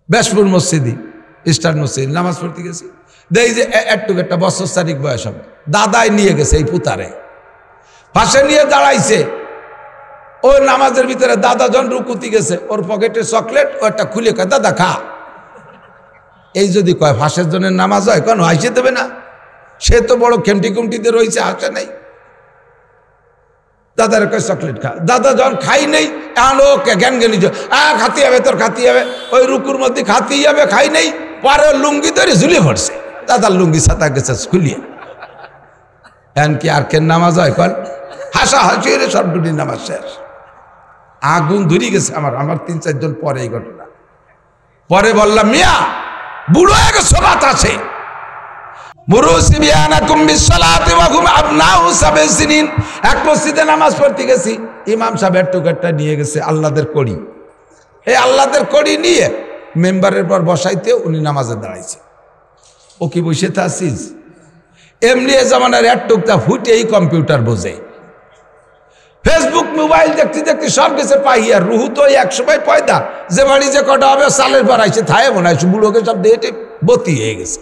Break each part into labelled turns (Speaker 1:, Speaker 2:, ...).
Speaker 1: বেশপুর মসজিদি eastern মসজিদ নামাজ পড়তে গেছি, দেখি যে একটু একটা বছর চারিক বয়স হবে, দাদাই নিয়ে গেছে এই পুতারে, পাশে নিয়ে দাঁড়াইছে। ওর নামাজের ভিতরে দাদা জন রুকুতি গেছে, ওর পকেটে চকলেট ও একটা খুলে কয় দাদা খা। এই যদি কয় ফাঁসের জনের নামাজ হয়, কেন হাসে দেবে না? সে তো বড় খেমটি কুমটিতে রয়েছে, হাসে নাই। দাদার কয় চকলেট খা, দাদা যখন খাই নেই আলো জ্ঞান জ্ঞানী খাতি হবে, তোর খাতি হবে, ওই রুকুর মধ্যে খাতি যাবে, খাই নেই, পরে লুঙ্গি ধরে ঝুলিয়ে পড়ছে, দাদার লুঙ্গি ছাতা গেছে খুলিয়ে। এখন কি আর কেন নামাজ হয়? কন হাসা হাসি রে সবগুলি নামাজ শেষ। আগুন ধরে গেছে আমার 3-4 জন পরে এই ঘটনা। পরে বললাম মিয়া বুড়ো হয়ে গেছে, বাত আছে। এক মসজিদে নামাজ পড়তে গেছি, ইমাম সাহেব টুকারটা নিয়ে গেছে আল্লাদের কড়ি, এই আল্লাদের কড়ি নিয়ে মেম্বারের পর বসাইতে উনি নামাজে দাঁড়াইছে। ও কি বসে থাকছিস? এমনি এ জামানার এক টুকটা ফুটে এই কম্পিউটার বোঝে, ফেসবুক মোবাইল দেখতে দেখতে সব গেছে পাইয়া। রুহু তো এক সময় পয়দা, যে বাড়ি যে কটা হবে সালের পর আইসে থায় মনে হয় বুড়োকে সব দিয়ে বতি হয়ে গেছে।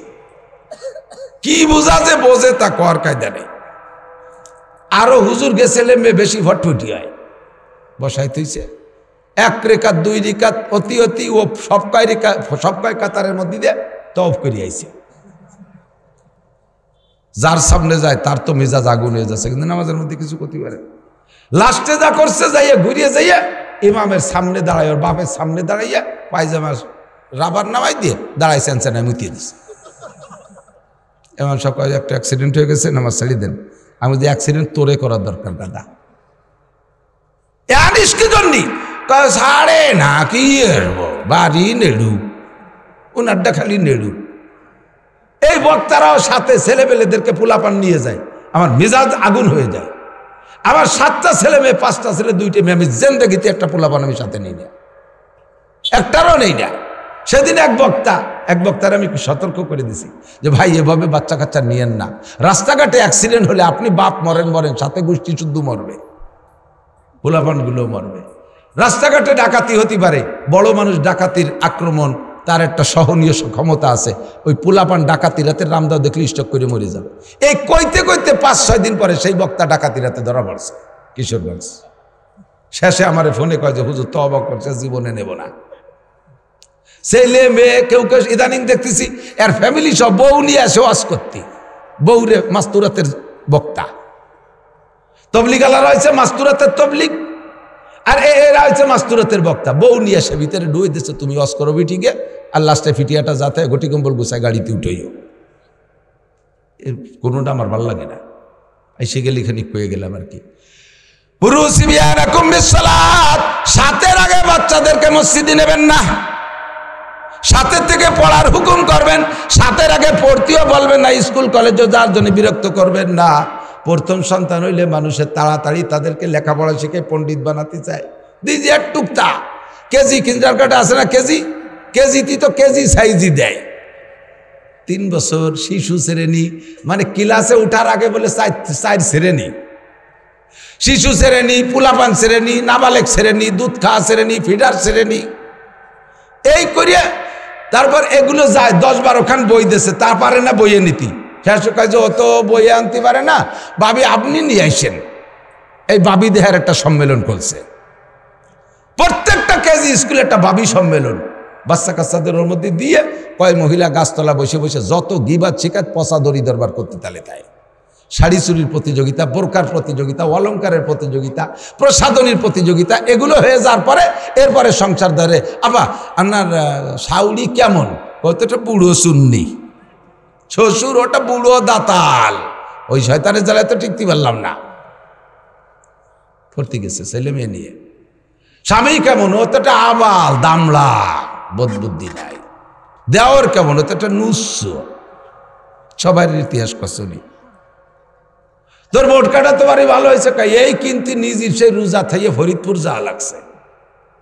Speaker 1: কি বোঝা যে বোঝে তা কর কায়দা নেই। আরো হুজুর গেছে মেয়ে বেশি ফটফটি হয়, বসাই থইছে 1 রেখাত 2 রেখাত অতি অতি ও সব কয় কাতারের মধ্যে দিয়ে তওফ করে আইছে। যার সামনে যায় তার তো মেজাজ আগুন হয়ে যাচ্ছে, কিন্তু নামাজের মধ্যে কিছু করতে পারে। লাস্টে যা করছে যাইয়া ঘুরিয়ে যাইয়া ইমামের সামনে দাঁড়ায়, ওর বাপের সামনে দাঁড়াইয়া পায়জামার রাবার নামাই দিয়ে দাঁড়াইছে, আনসানায় মুতিয়ে দিচ্ছে। এমন সকালে একটা অ্যাক্সিডেন্ট হয়ে গেছে, নামাজ ছাড়িয়ে দেন। আমি যে অ্যাক্সিডেন্ট তোরে করার দরকার দাদা, আনিস কি জন্যি সাড়ে না কি বাড়ি নেড়ু, ওনারটা খালি নেড়ু। এই বক্তারাও সাথে ছেলেপেলেদেরকে পোলাপান নিয়ে যায়, আমার মেজাজ আগুন হয়ে যায়। আমার 7টা ছেলে মেয়ে, 5টা ছেলে, 2টে মেয়ে, আমি জিন্দেগিতে একটা পোলাপান আমি সাথে নিই না, একটারও নেই না। সেদিন এক বক্তার আমি সতর্ক করে দিছি যে ভাই এভাবে বাচ্চা কাচ্চা নিয়েন না, রাস্তাঘাটে অ্যাক্সিডেন্ট হলে আপনি বাপ মরেন, সাথে গোষ্ঠী শুদ্ধ মরবে, পোলাপানগুলো মরবে। রাস্তাঘাটে ডাকাতি হতে পারে, বড় মানুষ ডাকাতির আক্রমণ তার একটা সহনীয় ক্ষমতা আছে, ওই পোলাপান ডাকাতি রাতে রামদাও দেখলে স্টক করে মরে যাবে। এই কইতে কইতে 5-6 দিন পরে সেই বক্তা ডাকাতি রাতে ধরা পড়ছে কিশোরগঞ্জ। শেষে আমার ফোনে কয় যে হুজুর তওবা করছে, জীবনে নেব না। ছেলে মেয়ে কেউ কেউ ইদানিং দেখতেছি এর ফ্যামিলি সব বউ নিয়ে আসে ওয়াজ করতে, বউরে মাস্তুরাতের বক্তা, তবলিগালারা হয়েছে মাস্তুরাতের তবলিগ, আর এরা হয়েছে মাস্তুরাতের বক্তা। বউ নিয়ে আসে ভিতরে ডুয়ে দিচ্ছে, তুমি ওয়াজ করো বিটিকে, আর লাস্টে ফিটিয়াটা যাতে ঘটি কম্বল গুছায় গাড়িতে উঠেও। এর কোনোটা আমার ভালো লাগে না, এসে গেলে খানিক পেয়ে গেলাম আর কি। সাতের আগে বাচ্চাদেরকে মসজিদে নেবেন না, সাতের থেকে পড়ার হুকুম করবেন, সাতের আগে পড়তেও বলবেন না, স্কুল কলেজও যার জন্য বিরক্ত করবেন না। প্রথম সন্তান হইলে মানুষের তাড়াতাড়ি তাদেরকে লেখাপড়া শিখে পণ্ডিত বানাতে চায়। দিদি এক টুকটা কেজি কিন্ডার কাটা আছে না, কেজিতে তো কেজি সাইজই দেয়। 3 বছর শিশু শ্রেণী, মানে ক্লাসে উঠার আগে বলে 4 শ্রেণী, শিশু শ্রেণী, পুলাপান শ্রেণী, নাবালেক শ্রেণী, দুধ খাওয়া শ্রেণী, ফিডার শ্রেণী, এই করিয়া তারপর এগুলো যায় 10-12 খান বই দিয়েছে, তা পারে না বইয়ে নীতি। শেষ কাজে অত বইয়ে আনতে পারে না, ভাবি আপনি নিয়ে আসেন। এই ভাবি দেহের একটা সম্মেলন করছে, প্রত্যেকটা কেজি স্কুলে একটা ভাবি সম্মেলন, বাচ্চা কাচ্চাদের ওর মধ্যে দিয়ে কয় মহিলা গাছতলা বসে বসে যত গিবাদ শিকাত পচা দড়ি দরবার করতে তালে তাই। শাড়ি চুরির প্রতিযোগিতা, বোরকার প্রতিযোগিতা, অলঙ্কারের প্রতিযোগিতা, প্রসাধনীর প্রতিযোগিতা, এগুলো হয়ে যাওয়ার পরে এরপরে সংসার ধরে। আবার আপনার শাউরি কেমন, কতটা বুড়ো সুন্নি, শ্বশুর ওটা বুড়ো দাতাল, ওই শয়তানের জ্বালায় তো টিকতে পারলাম না। ভর্তি গেছে ছেলে মেয়ে নিয়ে। স্বামী কেমন, ও তো একটা আবাল দামলা, বোধবুদ্ধি নাই। দেওয়ার কেমন, ও তো একটা নুস্য, সবার ইতিহাস কসনি। তোর বোটকাটা তোমারই ভালো হয়েছে, এই কিন্তু নিজের সেই রোজা থাইয়ে ফরিদপুর যা লাগছে,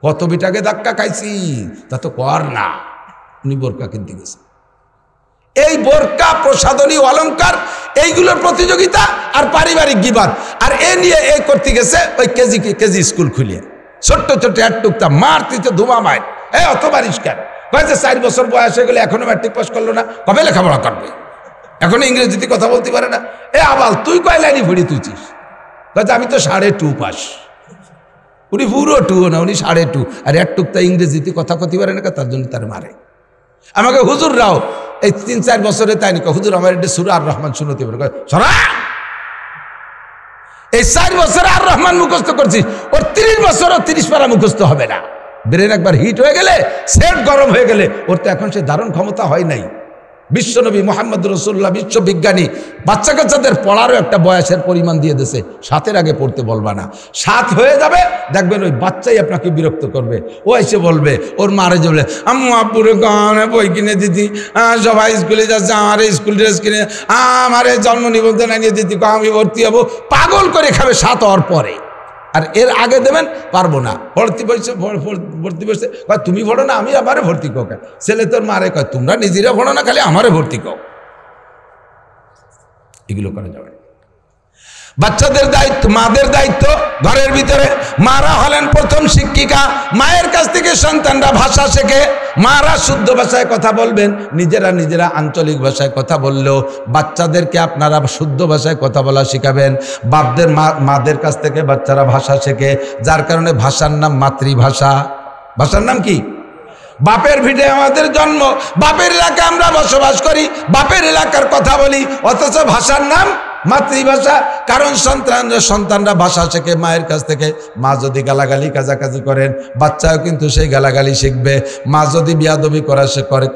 Speaker 1: কত বিটাকে ধাক্কা খাইছি তা তো কর না। উনি বোরকা কিনতে গেছে। এই বোরকা, প্রসাধনী, অলঙ্কার, এইগুলোর প্রতিযোগিতা আর পারিবারিক গিবাদ, আর এ নিয়ে এ করতে গেছে ওই কেজি স্কুল খুলিয়ে ছোট্ট ছোট্ট এক টুকটা মারতে ধুমা মায়, অত বারিষ্কার কয়েছে 4 বছর বয়স হয়ে গেলে এখনো ম্যাট্রিক পাস করলো না, কবে লেখাপড়া করবে? এখনো ইংরেজিতে কথা বলতে পারে না। এ আবাল তুই কয় লাইনই ভরি তুইছিস? কয়েছে আমি তো 2.5 পাস। উনি পুরো 2 না, উনি 2.5, আর 1 টুকটা ইংরেজিতে কথা কতি পারে না, তার জন্য তার মারে। আমাকে হুজুররাও এই 3-4 বছরে তাই নাকি, হুজুর আমার এটা সূরা আর রহমান শুনতে পারে, শোনা এই 4 বছরে আর রহমান মুখস্থ করছিস, ওর 30 বছরও 30 পারা মুখস্থ হবে না। ব্রেন একবার হিট হয়ে গেলে, সেট গরম হয়ে গেলে, ওর তো এখন সে ধারণ ক্ষমতা হয় নাই। বিশ্বনবী মুহাম্মদ রাসূলুল্লাহ বিশ্ববিজ্ঞানী বাচ্চা কাচ্চাদের পড়ারও একটা বয়সের পরিমাণ দিয়ে দিয়েছে, 7-এর আগে পড়তে বলবা না। 7 হয়ে যাবে দেখবেন ওই বাচ্চাই আপনাকে বিরক্ত করবে। ও এসে বলবে, ওর মারে বলে আম্মু আব্বুরে গানে বই কিনে দিতি, সবাই স্কুলে যাচ্ছে, আমার স্কুল ড্রেস কিনে, আমার জন্ম নিবন্ধন আনিয়ে দিতি, আমি ভর্তি হবো। পাগল করে খাবে 7 হওয়ার পরে। আর এর আগে দেবেন পারবো না, ভর্তি বসছে কয় তুমি ভরো না, আমি আমারে ভর্তি কো। ছেলে তোর মারে কয় তোমরা নিজেরা ভরো না, খালি আমারে ভর্তি কো। এগুলো করা যাবে। বাচ্চাদের দায়িত্ব, মাদের দায়িত্ব ঘরের ভিতরে। মারা হলেন প্রথম শিক্ষিকা। মায়ের কাছ থেকে সন্তানরা ভাষা শেখে। মারা শুদ্ধ ভাষায় কথা বলবেন, নিজেরা আঞ্চলিক ভাষায় কথা বললেও বাচ্চাদেরকে আপনারা শুদ্ধ ভাষায় কথা বলা শিখাবেন। বাপদের মাদের কাছ থেকে বাচ্চারা ভাষা শেখে, যার কারণে ভাষার নাম মাতৃভাষা। ভাষার নাম কি? বাপের ভিটে আমাদের জন্ম, বাপের এলাকায় আমরা বসবাস করি, বাপের এলাকার কথা বলি, অথচ ভাষার নাম মাতৃভাষা। কারণ সন্তানরা ভাষা শেখে মায়ের কাছ থেকে। মা যদি গালাগালি কাজাকাজি করেন, বাচ্চাও কিন্তু সেই গালাগালি শিখবে। মা যদি বিয়াদবি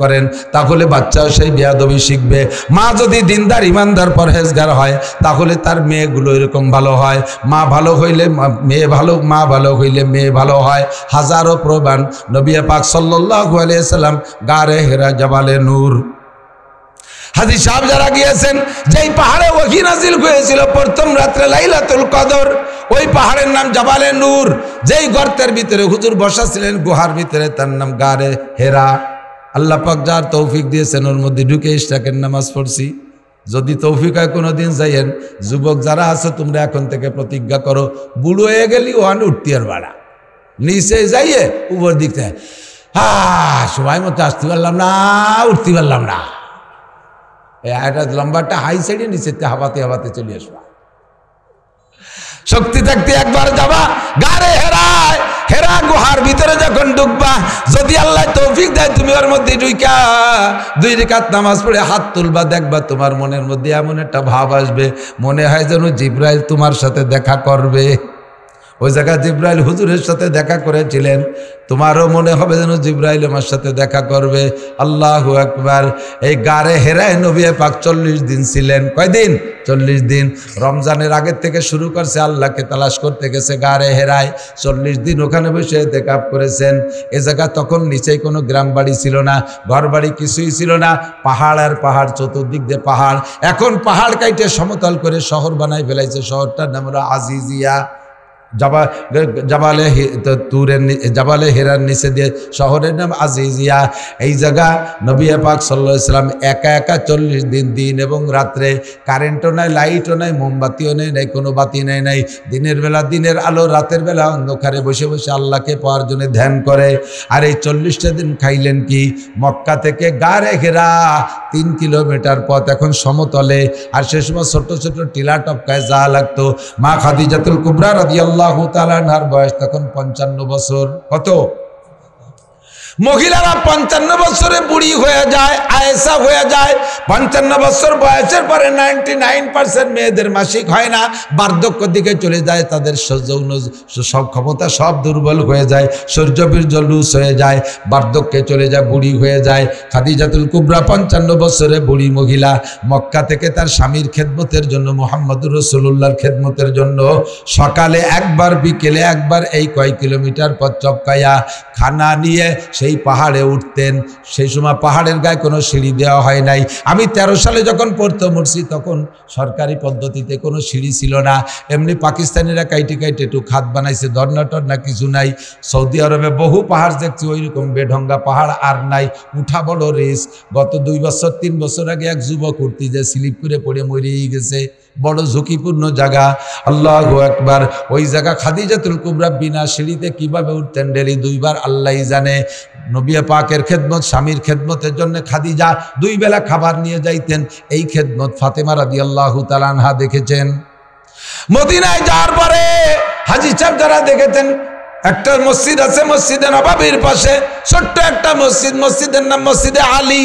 Speaker 1: করেন, তাহলে বাচ্চাও সেই বিয়াদবি শিখবে। মা যদি দিনদার ইমানদার পরহেজগার হয়, তাহলে তার মেয়েগুলো এরকম ভালো হয়। মা ভালো হইলে মেয়ে ভালো, মা ভালো হইলে মেয়ে ভালো হয়। হাজারো প্রমাণ। নবী পাক সাল্লাল্লাহু আলাইহি সাল্লাম গারে হেরা জাবালে নূর, হাজী সাহেব যারা গিয়েছেন, যেই পাহাড়ে ওহী নাজিল হয়েছিল প্রথম রাত্রে লাইলাতুল কদর, ওই পাহাড়ের নাম জাবালে নূর। যেই গর্তের ভিতরে হুজুর বসা ছিলেন, গুহার ভিতরে, তার নাম গারে হেরা। আল্লাহ পাক যার তৌফিক দিয়েছেন, ওর মধ্যে ঢুকে ইশরাকের নামাজ পড়ছি। যদি তৌফিক হয় কোনোদিন যাইয়েন। যুবক যারা আছে, তোমরা এখন থেকে প্রতিজ্ঞা করো, বুড়ো হয়ে গেলি ওখানে উঠতি আর বাড়া, নিচে যাইয়ে উপর দিক থেকে সময় মতো আসতে পারলাম না, উঠতে পারলাম না, একটা লম্বাটা হাই সাইডে, নিচে হাবাতে হাবাতে চলে আসবা। শক্তি থাকতে একবার যাবা গারে হেরায়, হেরা গুহার ভিতরে যখন ঢুকবা, যদি আল্লাহ তৌফিক দেয় তুমি ওর মধ্যে ঢুকা 2 রাকাত নামাজ পড়ে হাত তুলবা, দেখবা তোমার মনের মধ্যে এমন একটা ভাব আসবে, মনে হয় যেন জিবরাইল তোমার সাথে দেখা করবে। ওই জায়গায় জিবরাইল হুজুরের সাথে দেখা করেছিলেন, তোমারও মনে হবে যেন জিবরাইল আমার সাথে দেখা করবে। আল্লাহু আকবার। এই গারে হেরায় নবী পাক 40 দিন ছিলেন। কয়দিন? 40 দিন। রমজানের আগের থেকে শুরু করছে, আল্লাহকে তালাশ করতে গেছে গারে হেরায়। 40 দিন ওখানে বসে ইতিকাফ করেছেন। এ জায়গা তখন নিচেই কোনো গ্রাম বাড়ি ছিল না, ঘর বাড়ি কিছুই ছিল না, পাহাড় আর পাহাড়, চতুর্দিক দিয়ে পাহাড়। এখন পাহাড় কাইটে সমতল করে শহর বানাই ফেলাইছে। শহরটার নাম হলো আজিজিয়া। জাবালে হেরার নিচে দিয়ে শহরের নাম আজিজিয়া। এই জায়গা নবী পাক সাল্লাল্লাহু আলাইহি সাল্লাম একা 40 দিন, দিন এবং রাত্রে, কারেন্টও নাই, লাইটও নাই, মোমবাতিও নেই, কোনো বাতি নাই। দিনের বেলা দিনের আলো, রাতের বেলা অন্ধকারে বসে বসে আল্লাহকে পাওয়ার জন্য ধ্যান করে। আর এই 40টা দিন খাইলেন কি? মক্কা থেকে গারে হেরা 3 কিলোমিটার পথ, এখন সমতলে। আর সে সময় ছোট ছোট টিলা টপকায় যা লাগতো। মা খাদিজাতুল কুবরা রাদিয়াল্লাহু তাআলা আনহার বয়স তখন 55 বছর। কত? মহিলারা 55 বছরে বুড়ি হয়ে যায়, আয়েশা হয়ে যায়। 55 বছর বয়সের পরে 99% মেয়েদের মাসিক হয় না, বার্ধক্য দিকে চলে যায়। তাদের যৌন সব ক্ষমতা সব দুর্বল হয়ে যায়, শৌর্যবীর্য লুজ হয়ে যায়, বার্ধক্যে চলে যায়, বুড়ি হয়ে যায়। খাদিজাতুল কুবরা 55 বছরে বুড়ি মহিলা। মক্কা থেকে তার স্বামীর খেদমতের জন্য, মুহাম্মদুর রাসূলুল্লাহর খেদমতের জন্য সকালে একবার, বিকেলে একবার, এই কয় কিলোমিটার পথ চপকায়া খানা নিয়ে সেই পাহাড়ে উঠতেন। সেই সময় পাহাড়ের গায়ে কোনো সিঁড়ি দেওয়া হয় নাই। আমি 13 সালে যখন পড়তে উঠছি, তখন সরকারি পদ্ধতিতে কোনো সিঁড়ি ছিল না। এমনি পাকিস্তানিরা কাইটে একটু খাত বানাইছে, ধর্নাটর না কিছু নাই। সৌদি আরবে বহু পাহাড় দেখছি ওই রকম বেঢঙ্গা পাহাড় আর নাই, উঠা বড় রিস্ক। গত 2 বছর 3 বছর আগে এক যুবক উঠতে যে স্লিপ করে পড়ে মরেই গেছে। বড় ঝুঁকিপূর্ণ জায়গা। আল্লাহু আকবার। ওই জায়গা খাদিজাতুল কুবরা বিনা সিঁড়িতে কিভাবে উঠতেন ডেলি 2 বার আল্লাহই জানে। নবী পাকের খেদমত, স্বামীর খেদমতের জন্য খাদিজা 2 বেলা খাবার নিয়ে যাইতেন। এই খেদমত ফাতেমা রাদিয়াল্লাহু তাআলা আনহা দেখেছেন। মদিনায় যাওয়ার পরে হাজী সাহেব যারা দেখেছেন, একটা মসজিদ আছে মসজিদে নববীর পাশে, ছোট্ট একটা মসজিদ, মসজিদের নাম মসজিদে আলী।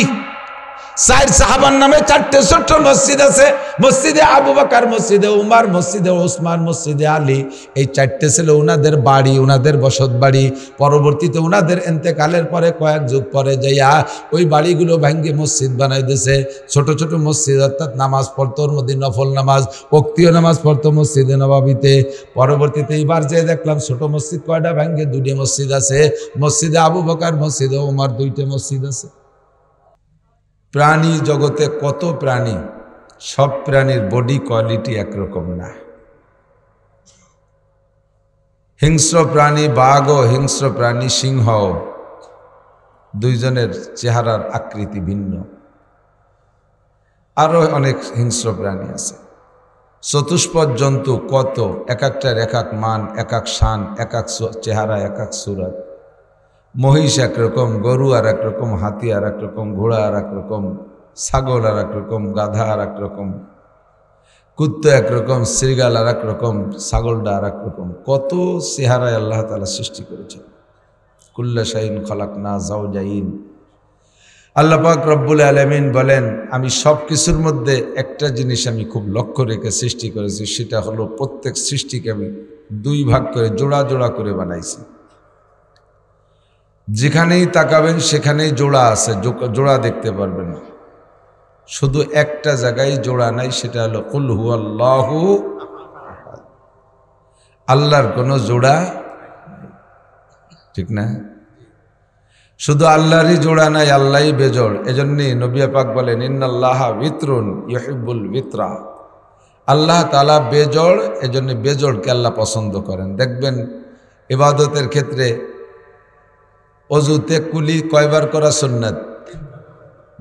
Speaker 1: 4 সাহাবার নামে 4টে ছোট্ট মসজিদ আছে, মসজিদে আবু বকর, মসজিদে উমর, মসজিদে ওসমান, মসজিদে আলী। এই 4টে ছিল ওনাদের বাড়ি, ওনাদের বসত বাড়ি। পরবর্তীতে ওনাদের ইন্তেকালের পরে কয়েক যুগ পরে যাইয়া ওই বাড়িগুলো ভেঙে মসজিদ বানাই দিয়েছে। ছোট ছোট মসজিদ, অর্থাৎ নামাজ পড়তো ওর মধ্যে, নফল নামাজ, ওক্তীয় নামাজ পড়তো মসজিদে নববীতে। পরবর্তীতে এইবার যে দেখলাম ছোট মসজিদ কয়টা ভেঙে 2টে মসজিদ আছে, মসজিদে আবু বকর, মসজিদে উমর, 2টে মসজিদ আছে। প্রাণী জগতে কত প্রাণী, সব প্রাণীর বডি কোয়ালিটি একরকম না। হিংস্র প্রাণী বাঘ ও হিংস্র প্রাণী সিংহ, 2 জনের চেহারার আকৃতি ভিন্ন। আরো অনেক হিংস্র প্রাণী আছে। চতুষ্পদ জন্তু কত, এক একটার এক এক মান, এক এক শান, এক এক চেহারা, এক এক সুরত। মহিষ একরকম, গরু আর একরকম, হাতি আর একরকম, ঘোড়া আর একরকম, ছাগল আর একরকম, গাধা আর একরকম, কুত্তা একরকম, শ্রীগাল আর একরকম, ছাগলটা আর একরকম। কত চেহারায় আল্লাহ তাআলা সৃষ্টি করেছেন। কুল্লা শাইইন খালাকনা যাওজাইন। আল্লাহ পাক রব্বুল আলামিন বলেন, আমি সব কিছুর মধ্যে একটা জিনিস আমি খুব লক্ষ্য রেখে সৃষ্টি করেছি, সেটা হলো প্রত্যেক সৃষ্টিকে আমি 2 ভাগ করে জোড়া জোড়া করে বানাইছি। যেখানেই তাকাবেন সেখানেই জোড়া আছে, জোড়া দেখতে পারবেন। শুধু একটা জায়গায় জোড়া নাই, সেটা হলো কুল হুয়াল্লাহু আহাদ। আল্লাহর কোনো জোড়া, ঠিক না? শুধু আল্লাহরই জোড়া নাই, আল্লাহই বেজোড়। এজন্যই নবী পাক বলেন, ইন্নাল্লাহা বিত্রুন ইউহিব্বুল বিত্রা। আল্লাহ তাআলা বেজোড়, এজন্য বেজোড়কে আল্লাহ পছন্দ করেন। দেখবেন ইবাদতের ক্ষেত্রে অজুতে কুলি কয়বার করা সুন্নাত?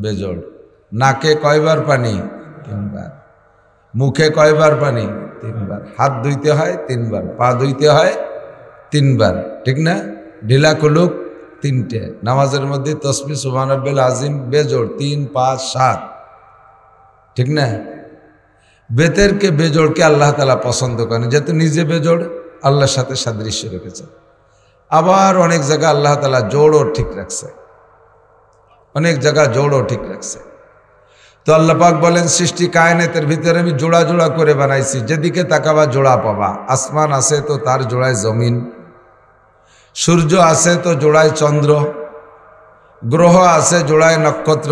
Speaker 1: বেজোড়। নাকে কয়বার পানি? 3 বার। মুখে কয়বার পানি? 3 বার। হাত ধুইতে হয় 3 বার, পা ধুইতে হয় 3 বার, ঠিক না? ঢিলা কুলুক 3টে। নামাজের মধ্যে তাসবিহ সুবহানাল্লাহিল আযীম বেজোড় 3, 5, 7, ঠিক না? বেতেরকে বেজোড়কে আল্লাহ তাআলা পছন্দ করেন, যেহেতু নিজে বেজোড়, আল্লাহর সাথে সাদৃশ্য রেখেছে। আবার অনেক জায়গা আল্লাহ তাআলা জোড়ও ঠিক রাখছে, অনেক জায়গা জোড়ও ঠিক রাখছে। তো আল্লাহ পাক বলেন, সৃষ্টি কায়নাতের ভিতরে আমি জোড়া জোড়া করে বানাইছি, যেদিকে তাকাবা জোড়া পাবা। আসমান আছে তো তার জোড়ায় জমিন, সূর্য আছে তো জোড়ায় চন্দ্র, গ্রহ আছে জোড়ায় নক্ষত্র,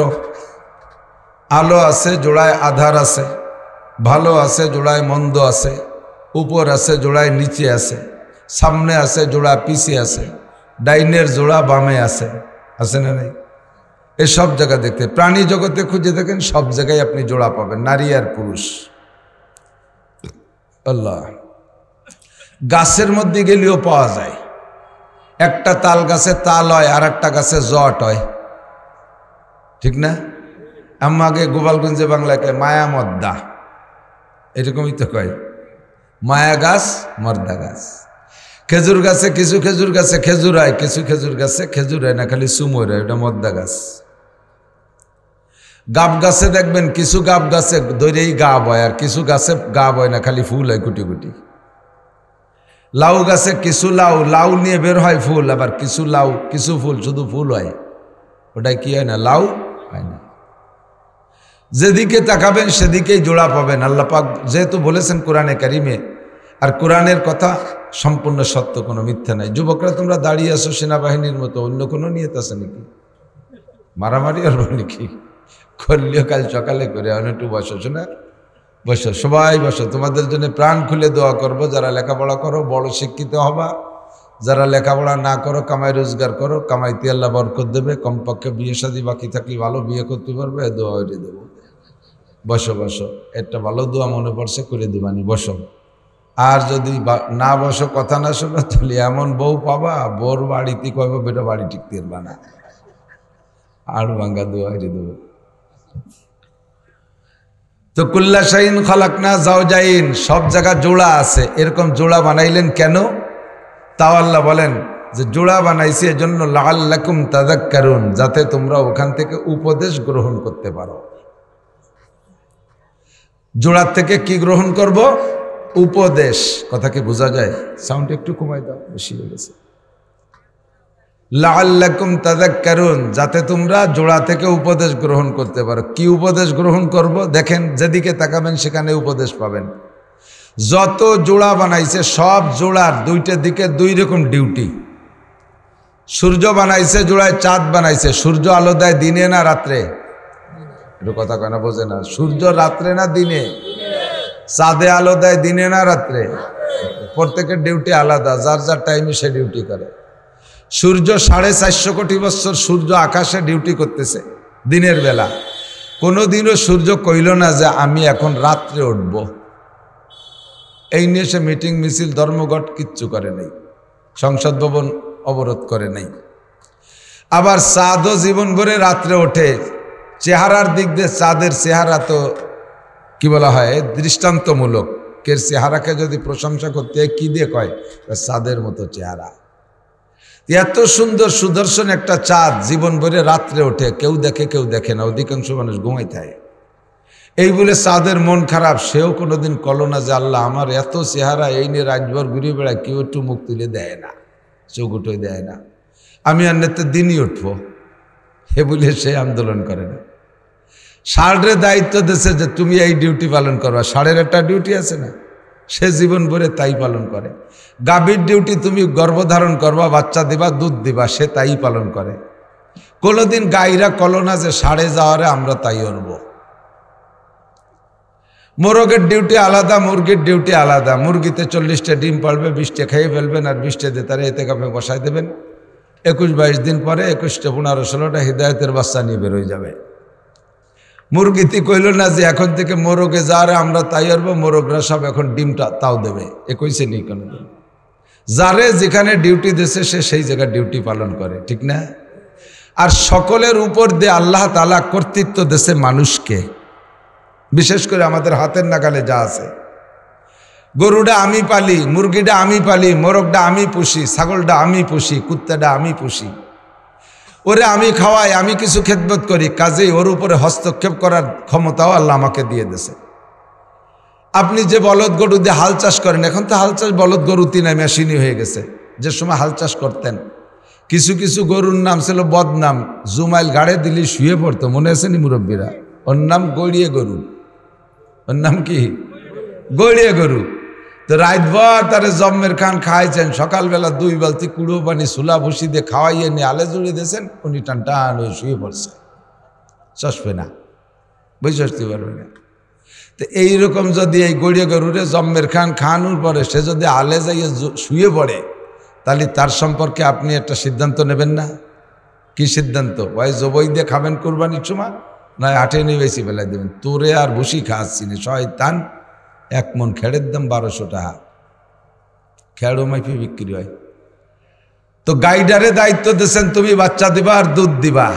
Speaker 1: আলো আছে জোড়ায় আধার আছে, ভালো আছে জোড়ায় মন্দ আছে, উপর আছে জোড়ায় নিচে আছে, সামনে আছে জোড়া পিছে আছে, ডাইনের জোড়া বামে আছে, আছে না নাই? এই সব জায়গা দেখতে, প্রাণী জগতে খুঁজে দেখেন, সব জায়গায় আপনি জোড়া পাবেন, নারী আর পুরুষ। আল্লাহ। গাছের মধ্যে গেলেও পাওয়া যায়। একটা তাল গাছে তাল হয়, আর একটা গাছে জট হয়, ঠিক না? আমাকে গোপালগঞ্জে বাংলায় কয় মায়া মদ্দা, এরকমই তো কয়, মায়া গাছ মর্দা গাছ। খেজুর গাছে কিছু খেজুর গাছে খেজুর হয়, কিছু খেজুর গাছে খেজুর হয় না, খালি সুময় হয়, ওটা মদ্দা গাছ। গাব গাছে দেখবেন কিছু গাব গাছে দৈরেই গাব হয়, আর কিছু গাছে গাব হয় না, খালি ফুল হয় কুটি কুটি। লাউ গাছে কিছু লাউ, লাউ নিয়ে বের হয় ফুল, আবার কিছু লাউ কিছু ফুল শুধু ফুল হয়, ওটাই কি হয় না, লাউ হয় না। যেদিকে তাকাবেন সেদিকেই জোড়া পাবেন। আল্লাহ পাক যেহেতু বলেছেন কোরআনে কারিমে, আর কোরআনের কথা সম্পূর্ণ সত্য, কোনো মিথ্যা নাই। যুবকরা তোমরা দাঁড়িয়ে আসো সেনাবাহিনীর মতো, অন্য কোনো নিয়ত আছে নাকি? মারামারি আর নাকি করলেও কাল সকালে করে একটু বসো, শোনা বসো, সবাই বসো। তোমাদের জন্য প্রাণ খুলে দোয়া করব। যারা লেখাপড়া করো বড় শিক্ষিত হবা, যারা লেখাপড়া না করো কামাই রোজগার করো, কামাইতে আল্লাহ বরকত দেবে। কমপক্ষে বিয়ে শাদী বাকি থাকলে ভালো বিয়ে করতে পারবে, দোয়া হয়ে দেবো। বসো বসো, একটা ভালো দোয়া মনে পড়ছে, করে দেবানি, বসো। আর যদি না বসো, কথা না শোনো, তাহলে এমন বউ পাবা, বোর বাড়িতে কইব বেটা বাড়ি টিকতে পারবা না, আর ভাঙ্গা দোয়া হয়ে দেবো। তো কুল্লা শাইন খালাকনা জাওজাইন, সব জায়গা জোড়া আছে, এরকম জোড়া বানাইলেন কেন? তাও আল্লাহ বলেন যে জোড়া বানাইছি এজন্য লাআল্লাকুম তাযাক্কারুন, যাতে তোমরা ওখান থেকে উপদেশ গ্রহণ করতে পারো। জোড়ার থেকে কি গ্রহণ করব? উপদেশ। কথা কি বোঝা যায়? সাউন্ড একটু কমাই দাও, বেশি হয়ে গেছে। লাআল্লাকুম তাযাক্কারুন, যাতে তোমরা জোড়া থেকে উপদেশ গ্রহণ করতে পারো। কি উপদেশ গ্রহণ করব? দেখেন, যেদিকে তাকাবেন সেখানে উপদেশ পাবেন। যত জোড়া বানাইছে সব জোড়ার দুইটা দিকে দুই রকম ডিউটি। সূর্য বানাইছে জোড়ায়, চাঁদ বানাইছে। সূর্য আলো দেয় দিনে না রাত্রে? একটু কথা কেন বোঝে না? সূর্য রাত্রে না দিনে? চাঁদে আলো দেয় দিনে না রাত্রে? প্রত্যেকের ডিউটি আলাদা, যার যার টাইমে সে ডিউটি করে। সূর্য 450 কোটি বছর সূর্য আকাশে ডিউটি করতেছে দিনের বেলা। কোনোদিনও সূর্য কইল না যে আমি এখন রাত্রে উঠব। এই নিয়ে সে মিটিং মিছিল ধর্মঘট কিচ্ছু করে নাই, সংসদ ভবন অবরোধ করে নাই। আবার চাঁদও জীবন ভরে রাত্রে ওঠে। চেহারার দিক দিয়ে চাঁদের চেহারা তো কি বলা হয়, দৃষ্টান্তমূলক। কের চেহারাকে যদি প্রশংসা করতে হয় কি দিয়ে কয়? চাঁদের মতো চেহারা। এত সুন্দর সুদর্শন একটা চাঁদ জীবন ভরে রাত্রে ওঠে, কেউ দেখে কেউ দেখে না, অধিকাংশ মানুষ ঘুমাই থাকে। এই বলে চাঁদের মন খারাপ, সেও কোনোদিন কল না যে আল্লাহ আমার এত চেহারা, এই নিয়ে রাতভর ঘুরে বেড়ায়, কেউ একটু মুখ তুলে দেয় না, চোখ উঠে দেয় না, আমি আর নেতে দিনই উঠবো, হে বলে সে আন্দোলন করে না। ষাঁড়ের দায়িত্ব দিয়েছে যে তুমি এই ডিউটি পালন করবা। ষাঁড়ের একটা ডিউটি আছে না, সে জীবন ভরে তাই পালন করে। গাভীর ডিউটি তুমি গর্ভধারণ করবা, বাচ্চা দিবা, দুধ দিবা, সে তাই পালন করে। কোনোদিন গাইরা কলো না যে ষাঁড়ে যাওয়ারে আমরা তাই করবো। মোরগের ডিউটি আলাদা, মুরগির ডিউটি আলাদা। মুরগিতে 40টা ডিম পারবে, 20টা খেয়ে ফেলবেন, আর 20টা দিয়ে তারা এতে কাপে বসায় দেবেন। 21-22 দিন পরে 21টা 15-16টা হিদায়তের বাচ্চা নিয়ে বেরোয় যাবে। মুরগিতে কইল না যে এখন থেকে মোরগে যারে আমরা তাই করবো, মোরগরা সব এখন ডিমটা তাও দেবে, কইছে নি কোনোদিন। যারে যেখানে ডিউটি দিয়েছে সে সেই জায়গায় ডিউটি পালন করে, ঠিক না? আর সকলের উপর দিয়ে আল্লাহ তাআলা কর্তৃত্ব দিয়েছে মানুষকে, বিশেষ করে আমাদের হাতের নাগালে যা আছে। গরুটা আমি পালি, মুরগিটা আমি পালি, মোরগটা আমি পুষি, ছাগলটা আমি পুষি, কুত্তাটা আমি পুষি, ওরে আমি খাওয়াই, আমি কিছু খেদমত করি, কাজেই ওর উপরে হস্তক্ষেপ করার ক্ষমতাও আল্লাহ আমাকে দিয়ে দিয়েছে। আপনি যে বলদ গরু দিয়ে হাল চাষ করেন, এখন তো হাল চাষ বলদ গরুতি নাই, মেশিনই হয়ে গেছে। যে সময় হাল চাষ করতেন কিছু কিছু গরুর নাম ছিল বদনাম, জুমাইল গাড়ে দিলি শুয়ে পড়তো, মনে আছে নি মুরব্বীরা? ওর নাম গড়িয়ে গরু। ওর নাম কি? গড়িয়ে গরু। তো রাতভর তারে জম্মের খান খাওয়াইছেন, সকালবেলা 2 বালতি কুড়ো পানি সুলা ভুসি দিয়ে খাওয়াইয়ে নিয়ে আলে জুড়ে দিয়েছেন, উনি টান টান হয়ে শুয়ে পড়ছে, চসবে না, বুঝতে পারবে না। তো এইরকম যদি এই গড়িয়ে গরুরে জম্মের খান খাওয়ানোর পরে সে যদি আলে যাইয়ে শুয়ে পড়ে, তাহলে তার সম্পর্কে আপনি একটা সিদ্ধান্ত নেবেন না? কি সিদ্ধান্ত? ওই জবই দিয়ে খাবেন কুরবানির সময়, নয় আটে নিয়ে বেশি বেলায় দেবেন। তোরে আর ভুসি খাওয়াচ্ছি না, শয়তান। 1 মন খেড়ের দাম 1200 টাকা, খেড়ো মাইফি বিক্রি হয়। তো গাইডারে দায়িত্ব দিয়েছেন তুমি বাচ্চা দিবা আর দুধ দিবা।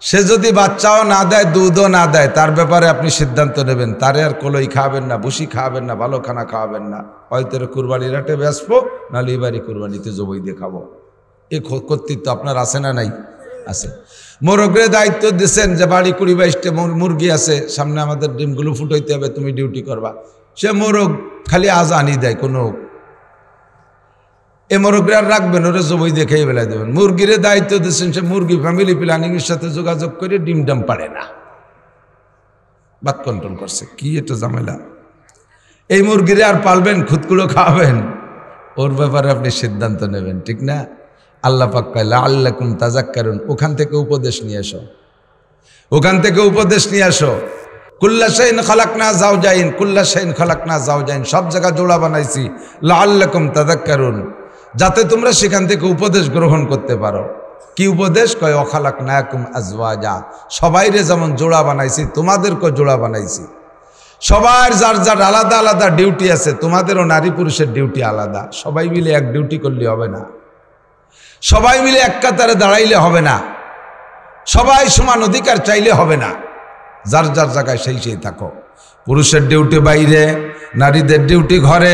Speaker 1: সে যদি বাচ্চাও না দেয়, দুধও না দেয়, তার ব্যাপারে আপনি সিদ্ধান্ত নেবেন। তারে আর কলই খাওয়াবেন না, ভুসি খাওয়াবেন না, ভালো খানা খাওয়াবেন না। হয়তো কুরবানির হাটে বেসবো, নাহলে এবারই কুরবানিতে জবই দিয়ে খাবো। এই কর্তৃত্ব আপনার আছে না নাই? আছে। মোরগের দায়িত্ব দিচ্ছেন যে বাড়ি 20-22টা মুরগি আছে, সামনে আমাদের ডিমগুলো ফুটাইতে হবে, তুমি ডিউটি করবা। সে মোরগ খালি আজানি দেয়, কোনো এ মোরগরে আর রাখবেন, ওরা জবই দিয়ে খেয়ে বেলায় দেবেন। মুরগির দায়িত্ব দিচ্ছেন, সে মুরগি ফ্যামিলি প্ল্যানিংয়ের সাথে যোগাযোগ করে ডিম ডাম পারে না, বাত কন্ট্রোল করছে। কি এটা ঝামেলা! এই মুরগিরে আর পালবেন, খুদগুলো খাওয়াবেন, ওর ব্যাপারে আপনি সিদ্ধান্ত নেবেন, ঠিক না? আল্লাহ পাক কয় লাআল্লাকুম তাযাক্কারুন, ওখান থেকে উপদেশ নিয়ে আসো, ওখান থেকে উপদেশ নিয়ে আসো। কুল্লা শাইইন খালাকনা যাওজাইন, কুল্লা শাইইন খালাকনা যাওজাইন, সব জায়গা জোড়া বানাইছি লাআল্লাকুম তাযাক্কারুন, যাতে তোমরা সেখান থেকে উপদেশ গ্রহণ করতে পারো। কি উপদেশ? কয় ওয়াখালাকনাকুম আজওয়াজা, সবাইরে যেমন জোড়া বানাইছি তোমাদেরকেও জোড়া বানাইছি। সবার যার যার আলাদা আলাদা ডিউটি আছে, তোমাদেরও নারী পুরুষের ডিউটি আলাদা। সবাই মিলে এক ডিউটি করলে হবে না, সবাই মিলে এক কাতারে দাঁড়াইলে হবে না, সবাই সমান অধিকার চাইলে হবে না। যার যার জায়গায় সেই থাকো। পুরুষের ডিউটি বাইরে, নারীদের ডিউটি ঘরে।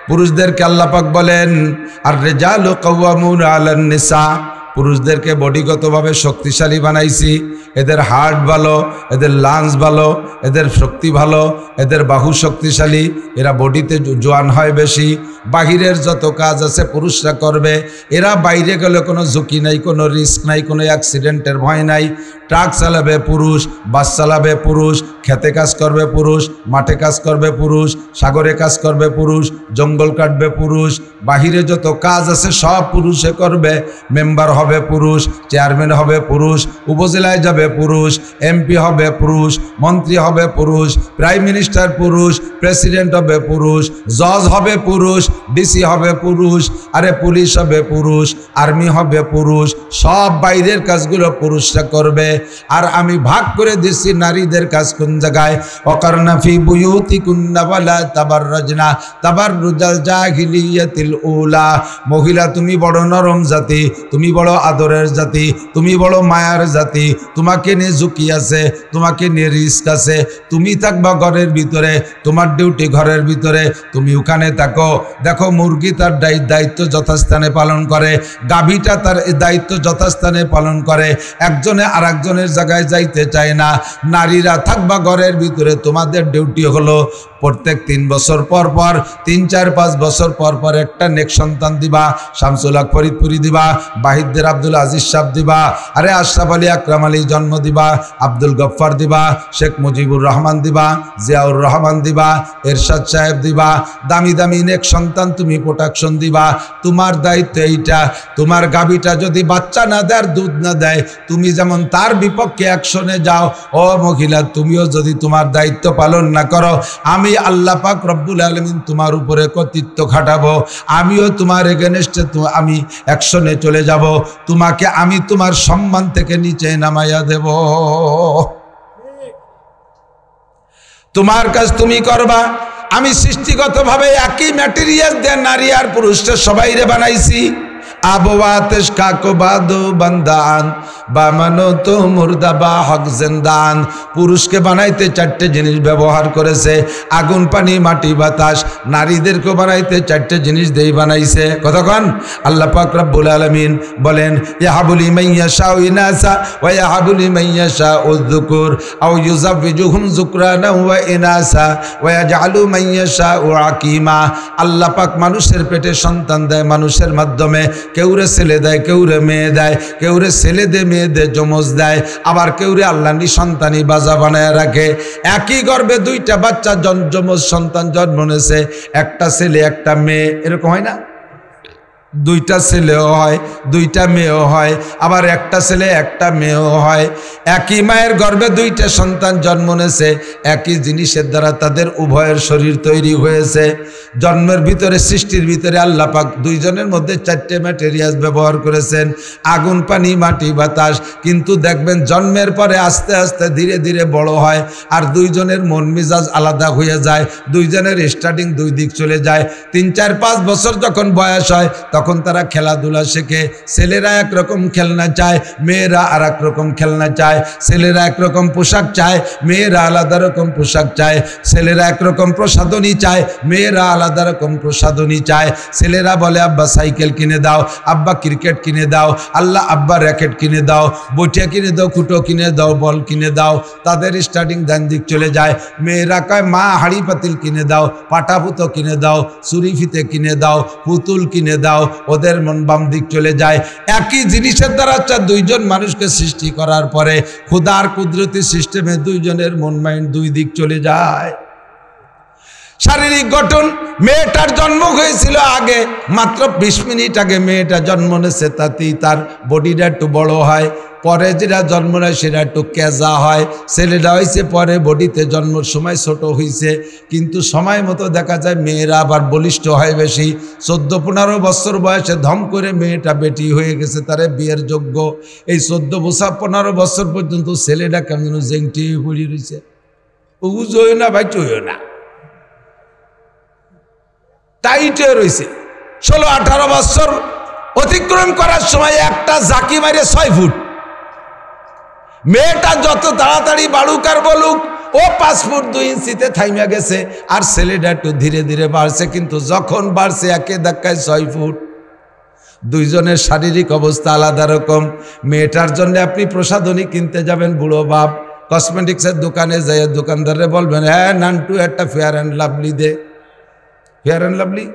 Speaker 1: পুরুষদেরকে আল্লাহ পাক বলেন আর রিজালু কাওয়ামুনা আলান নিসা, পুরুষদেরকে বডিগতভাবে শক্তিশালী বানাইছি। এদের হার্ট ভালো, এদের লাংস ভালো, এদের শক্তি ভালো, এদের বাহু শক্তিশালী, এরা বডিতে জোয়ান হয় বেশি। বাহিরের যত কাজ আছে পুরুষরা করবে। এরা বাইরে গেলে কোনো ঝুঁকি নাই, কোনো রিস্ক নাই, কোনো অ্যাক্সিডেন্টের ভয় নাই। ট্রাক চালাবে পুরুষ, বাস চালাবে পুরুষ, খেতে কাজ করবে পুরুষ, মাঠে কাজ করবে পুরুষ, সাগরে কাজ করবে পুরুষ, জঙ্গল কাটবে পুরুষ। বাহিরে যত কাজ আছে সব পুরুষে করবে। মেম্বার হবে পুরুষ, চেয়ারম্যান হবে পুরুষ, উপজেলায় যাবে পুরুষ, এমপি হবে পুরুষ, মন্ত্রী হবে পুরুষ, প্রাইম মিনিস্টার পুরুষ, প্রেসিডেন্ট হবে পুরুষ, জজ হবে পুরুষ, ডিসি হবে পুরুষ, আরে পুলিশ হবে পুরুষ, আর্মি হবে পুরুষ। সব বাইরের কাজগুলো পুরুষরা করবে। আর আমি ভাগ করে দিচ্ছি নারীদের কাজ কোন জায়গায়। ওয়াকারনা ফি বুয়ুতিকুন্না ওয়ালা তাবাররাজনা তাবাররুজাল জাহিলিয়াতিল উলা। মহিলা তুমি বড় নরম জাতি, তুমি বড় আদরের জাতি, তুমি বড় মায়ার জাতি। তোমাকে নিয়ে ঝুঁকি আছে, তোমাকে নিয়ে রিস্ক আছে। তুমি থাকবা ঘরের ভিতরে, তোমার ডিউটি ঘরের ভিতরে, তুমি ওখানে থাকো। দেখো মুরগি তার দায়িত্ব যথাস্থানে পালন করে, গাভীটা তার দায়িত্ব যথাস্থানে পালন করে। একজনে আর একজনের জায়গায় যাইতে চায় না। নারীরা থাকবা ঘরের ভিতরে, তোমাদের ডিউটি হলো প্রত্যেক 3 বছর পর পর, 3, 4, 5 বছর পর পর একটা নেক সন্তান দিবা। শামসুল হক ফরিদপুরি দিবা, বাহিদদের আব্দুল আজিজ সাহেব দিবা, আরে আশরাফ আলী আকরাম আলী জন্ম দিবা, আব্দুল গফফার দিবা, শেখ মুজিবুর রহমান দিবা, জিয়াউর রহমান দিবা, এরশাদ সাহেব দিবা। দামি দামি নেক সন্তান তুমি প্রোটেকশন দিবা। তোমার দায়িত্ব এইটা। তোমার গাভীটা যদি বাচ্চা না দেয় আর দুধ না দেয়, তুমি যেমন তার বিপক্ষে অ্যাকশনে যাও, ও মহিলা তুমিও যদি তোমার দায়িত্ব পালন না করো, আমি আল্লাহ পাক রব্বুল আলামিন তোমার উপরে কর্তৃত্ব খাটাবো। আমিও তোমার এগেনস্টে আমি অ্যাকশনে চলে যাব। তোমাকে আমি তোমার সম্মান থেকে নিচে নামাইয়া দেব। তোমার কাজ তুমি করবা। আমি সৃষ্টিগতভাবে একই ম্যাটেরিয়াল দিয়ে নারী আর পুরুষটা সবাইরে বানাইছি। আবওয়াতেশ কাকো বাদো বান্দান বামানো তো মুর্দাবা হক জিন্দান। পুরুষকে বানাইতে 4টে জিনিস ব্যবহার করেছে, আগুন, পানি, মাটি, বাতাস। নারীদেরকে বানাইতে 4টে জিনিস দিয়ে বানাইছে। কতক্ষণ আল্লাহ পাক রব্বুল আলামিন বলেন ইয়াহাবুলি মাইয়াশাউ ইনাসা ওয়া ইয়াহাবুলি মাইয়াশাউ যুকুর আও ইউযাওয়িজুহুম যুকরানা ওয়া ইনাসা ওয়া ইয়াজআলু মাইয়াশাউ আকিমা। আল্লাহ পাক মানুষের পেটে সন্তান দেয় মানুষের মাধ্যমে। কেউরে ছেলে দেয়, কেউরে মেয়ে দেয়, কেউরে ছেলে দে মেয়ে দে যমজ দেয়, আবার কেউরে আল্লাহ নিঃসন্তানী বাজা বানায় রাখে। একই গর্ভে 2টা বাচ্চা যমজ সন্তান জন্ম নিয়েছে, একটা ছেলে একটা মেয়ে, এরকম হয় না? 2টা ছেলেও হয়, 2টা মেয়েও হয়, আবার একটা ছেলে একটা মেয়েও হয়। একই মায়ের গর্ভে 2টা সন্তান জন্ম নিয়েছে, একই জিনিসের দ্বারা তাদের উভয়ের শরীর তৈরি হয়েছে। জন্মের ভিতরে, সৃষ্টির ভিতরে আল্লাহ পাক 2 জনের মধ্যে 4টে ম্যাটেরিয়ালস ব্যবহার করেছেন, আগুন, পানি, মাটি, বাতাস। কিন্তু দেখবেন জন্মের পরে আস্তে আস্তে ধীরে ধীরে বড় হয়, আর 2 জনের মন মেজাজ আলাদা হয়ে যায়। 2 জনের স্টার্টিং 2 দিক চলে যায়। 3, 4, 5 বছর যখন বয়স হয় তখন তারা খেলাধুলা শেখে। ছেলেরা একরকম খেলনা চায়, মেয়েরা আর এক রকম খেলনা চায়। ছেলেরা একরকম পোশাক চায়, মেয়েরা আলাদা রকম পোশাক চায়। ছেলেরা একরকম প্রসাধনী চায়, মেয়েরা আলাদা রকম প্রসাধনী চায়। ছেলেরা বলে আব্বা সাইকেল কিনে দাও, আব্বা ক্রিকেট কিনে দাও, আল্লাহ আব্বা র্যাকেট কিনে দাও, বটিয়া কিনে দাও, কুটো কিনে দাও, বল কিনে দাও। তাদের স্টার্টিং ডান দিক চলে যায়। মেয়েরা কয় মা হাড়ি পাতিল কিনে দাও, পাটাপুতো কিনে দাও, ছুরি ফিতে কিনে দাও, পুতুল কিনে দাও। ওদের মন বাম দিক চলে যায়। একই জিনিসের দ্বারা 2 জন মানুষকে সৃষ্টি করার পরে খোদার কুদরতি সিস্টেমে 2 জনের মন মাইন্ড 2 দিক চলে যায়। শারীরিক গঠন, মেয়েটার জন্ম হয়েছিল আগে, মাত্র 20 মিনিট আগে মেয়েটা জন্ম নিয়েছে, তাতেই তার বডিটা একটু বড় হয়। পরে যেটা জন্ম নেয় সেটা একটু কেজা হয়। ছেলেটা হয়েছে পরে, বডিতে জন্মের সময় ছোট হয়েছে, কিন্তু সময় মতো দেখা যায় মেয়েরা আবার বলিষ্ঠ হয় বেশি। 14-15 বছর বয়সে ধম করে মেয়েটা বেটি হয়ে গেছে, তারে বিয়ের যোগ্য। এই 14-15 বছর পর্যন্ত ছেলেটা কেমন জেংটি পড়ি রয়েছে, উজোয় না ভাই চইও না, টাইটে রয়েছে। 16-18 বছর অতিক্রম করার সময় একটা জাকি মারে 6 ফুট। মেয়েটা যত তাড়াতাড়ি বাড়ুক আর বলুক ও 5 ফুট 2 ইঞ্চিতে থাইমা গেছে, আর ছেলেটা একটু ধীরে ধীরে বাড়ছে, কিন্তু যখন বাড়ছে একে ধাক্কায় 6 ফুট। দুইজনের শারীরিক অবস্থা আলাদা রকম। মেয়েটার জন্য আপনি প্রসাধনী কিনতে যাবেন, বুড়ো বাপ কসমেটিক্সের দোকানে যাই দোকানদারে বলবেন, হ্যাঁ নান্টু একটা ফেয়ার অ্যান্ড লাভলি দে। ফেয়ার অ্যান্ড লাভলি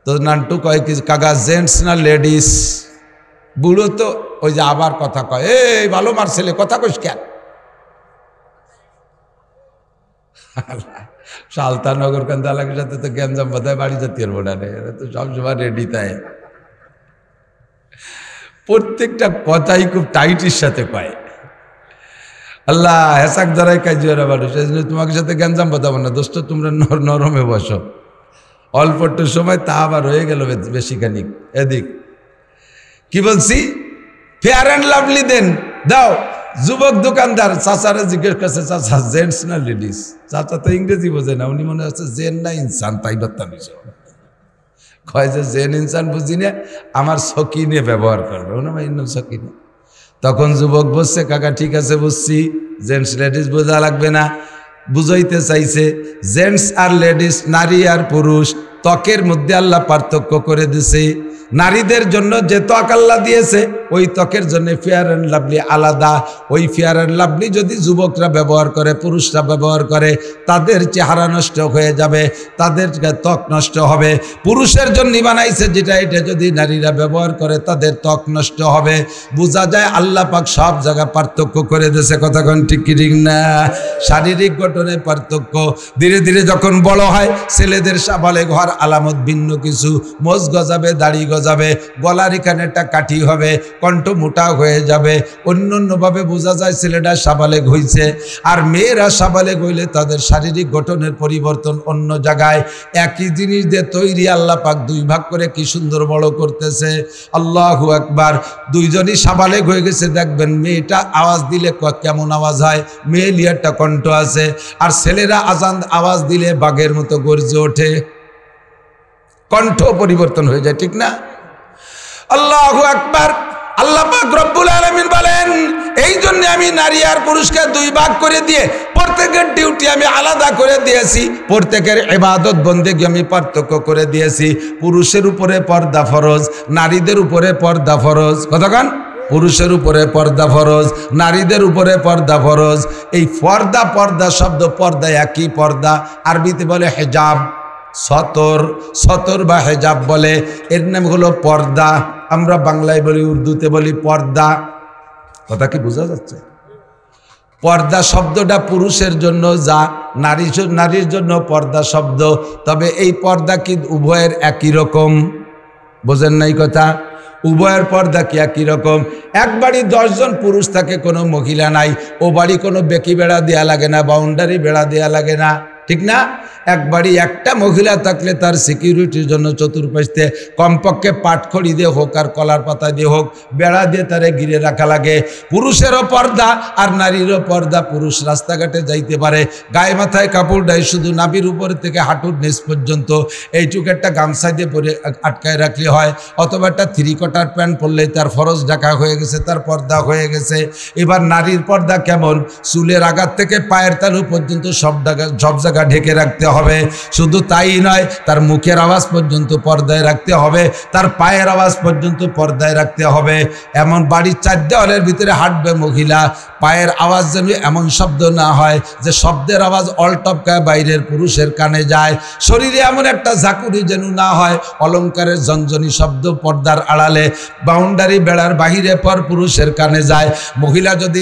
Speaker 1: তো নান্টু কয় কি কাকা জেন্টস না লেডিস? বুড়ো তো ওই যে আবার কথা কয়, এই ভালো মার ছেলে কথা কইস কেন? সালতানগর কান্দা এলাকার সাথে তো গ্যাঞ্জাম বাধায় বাড়ি জাতীয় বোর্ডারে তো সবসময় রেডি তাই, প্রত্যেকটা কথাই খুব টাইটের সাথে কয়। আল্লাহ হেসাক ধরাই কাজিওরা মানুষ, এই জন্য তোমাকে সাথে গ্যাঞ্জাম বাঁধাবো না দোস্ত, তোমরা নরমে বসো। অল্প একটু সময় তা আবার হয়ে গেল বেশি খানিক এদিক। কি বলছি? ফেয়ার অ্যান্ড লাভলি দেন, দাও। যুবক দোকানদার চাচারা জিজ্ঞেস করছে, চাচা জেন্টস না লেডিস? চাচা তো ইংরেজি বোঝে না, উনি মনে হচ্ছে জেন না ইনসান, তাই বাত্তানিস কয় যে জেন ইনসান বুঝি না, আমার সকিনে ব্যবহার করবে, সকিনে। তখন যুবক বলছে, কাকা ঠিক আছে বুঝছি, জেন্টস লেডিস বোঝা লাগবে না। বুঝাইতে চাইছে জেন্টস আর লেডিস, নারী আর পুরুষ, ত্বকের মধ্যে আল্লাহ পার্থক্য করে দিছে। নারীদের জন্য যে ত্বক আল্লাহ দিয়েছে ওই ত্বকের জন্য ফেয়ার অ্যান্ড লাভলি আলাদা। ওই ফেয়ার অ্যান্ড লাভলি যদি যুবকরা ব্যবহার করে, পুরুষরা ব্যবহার করে, তাদের চেহারা নষ্ট হয়ে যাবে, তাদের ত্বক নষ্ট হবে। পুরুষের জন্য বানাইছে যেটা, এটা যদি নারীরা ব্যবহার করে তাদের ত্বক নষ্ট হবে। বোঝা যায় আল্লাহ পাক সব জায়গা পার্থক্য করে দিয়েছে। কথাক্ষণ ঠিক কি ঠিক না? শারীরিক গঠনে পার্থক্য। ধীরে ধীরে যখন বড় হয়, ছেলেদের সাবালেগ হওয়ার আলামত ভিন্ন কিছু, মোজ গজাবে, দাড়ি গজাবে, গলার এখানে একটা কাঠি হবে, কণ্ঠ মোটা হয়ে যাবে, অন্যান্যভাবে বোঝা যায় ছেলেটা সাবালেগ হয়েছে। আর মেয়েরা সাবালেগ হইলে তাদের শারীরিক গঠনের পরিবর্তন অন্য জায়গায়। একই জিনিস দিয়ে তৈরি, আল্লাহ পাক 2 ভাগ করে কি সুন্দর বড় করতেছে। আল্লাহু আকবার। দুইজনই সাবালেগ হয়ে গেছে। দেখবেন মেয়েটা আওয়াজ দিলে কেমন আওয়াজ হয়, মেয়েলি একটা কণ্ঠ আছে, আর ছেলেরা আওয়াজ দিলে বাঘের মতো গর্জে ওঠে, কণ্ঠ পরিবর্তন হয়ে যায়, ঠিক না? আল্লাহু আকবার। আল্লাহ পাক রব্বুল আলামিন বলেন, এই জন্য আমি নারী আর পুরুষকে 2 ভাগ করে দিয়ে প্রত্যেকের ডিউটি আমি আলাদা করে দিয়েছি, প্রত্যেকের ইবাদত বন্দেগী আমি পার্থক্য করে দিয়েছি। পুরুষের উপরে পর্দা ফরজ, নারীদের উপরে পর্দা ফরজ। কতক্ষণ? পুরুষের উপরে পর্দা ফরজ, নারীদের উপরে পর্দা ফরজ। এই পর্দা শব্দ, পর্দা একই পর্দা, আরবিতে বলে হেজাব, সতর বা হেজাব বলে, এর নাম হলো পর্দা। আমরা বাংলায় বলি, উর্দুতে বলি পর্দা। কথা কি বোঝা যাচ্ছে? পর্দা শব্দটা পুরুষের জন্য যা, নারীর জন্য পর্দা শব্দ। তবে এই পর্দা কি উভয়ের একই রকম? বোঝেন নাই কথা? উভয়ের পর্দা কি একই রকম? এক বাড়ি 10 জন পুরুষ থাকে, কোনো মহিলা নাই, ও বাড়ি কোনো বেকি বেড়া দেয়া লাগে না, বাউন্ডারি বেড়া দেয়া লাগে না, ঠিক না? এক বাড়ি একটা মহিলা থাকলে তার সিকিউরিটির জন্য চতুর্পাশে কমপক্ষে পাটখড়ি দিয়ে হোক আর কলার পাতা দিয়ে হোক বেড়া দিয়ে তারে ঘিরে রাখা লাগে। পুরুষেরও পর্দা আর নারীরও পর্দা। পুরুষ রাস্তাঘাটে যাইতে পারে, গায়ে মাথায় কাপড় দেয়, শুধু নাভির উপর থেকে হাঁটুর নিচ পর্যন্ত এইটুকু একটা গামছা দিয়ে পরে আটকায় রাখলে হয়, অথবা একটা 3/4 প্যান্ট পরলেই তার ফরজ ঢাকা হয়ে গেছে, তার পর্দা হয়ে গেছে। এবার নারীর পর্দা কেমন? চুলের আঘাত থেকে পায়ের তালু পর্যন্ত সব জায়গা ঢেকে রাখতে হবে। শুধু তাই নয়, তার মুখের আওয়াজ পর্যন্ত পর্দায় রাখতে হবে, তার পায়ের আওয়াজ পর্যন্ত পর্দায় রাখতে হবে। এমন বাড়ির 4 দেওয়ালের ভিতরে হাঁটবে মহিলা, পায়ের আওয়াজ যেন এমন শব্দ না হয় যে শব্দের আওয়াজ অলটপকায় বাইরের পুরুষের কানে যায়। শরীরে এমন একটা ঝাঁকুনি যেন না হয় অলঙ্কারের ঝনঝনি শব্দ পর্দার আড়ালে, বাউন্ডারি বেড়ার বাহিরে পর পুরুষের কানে যায়। মহিলা যদি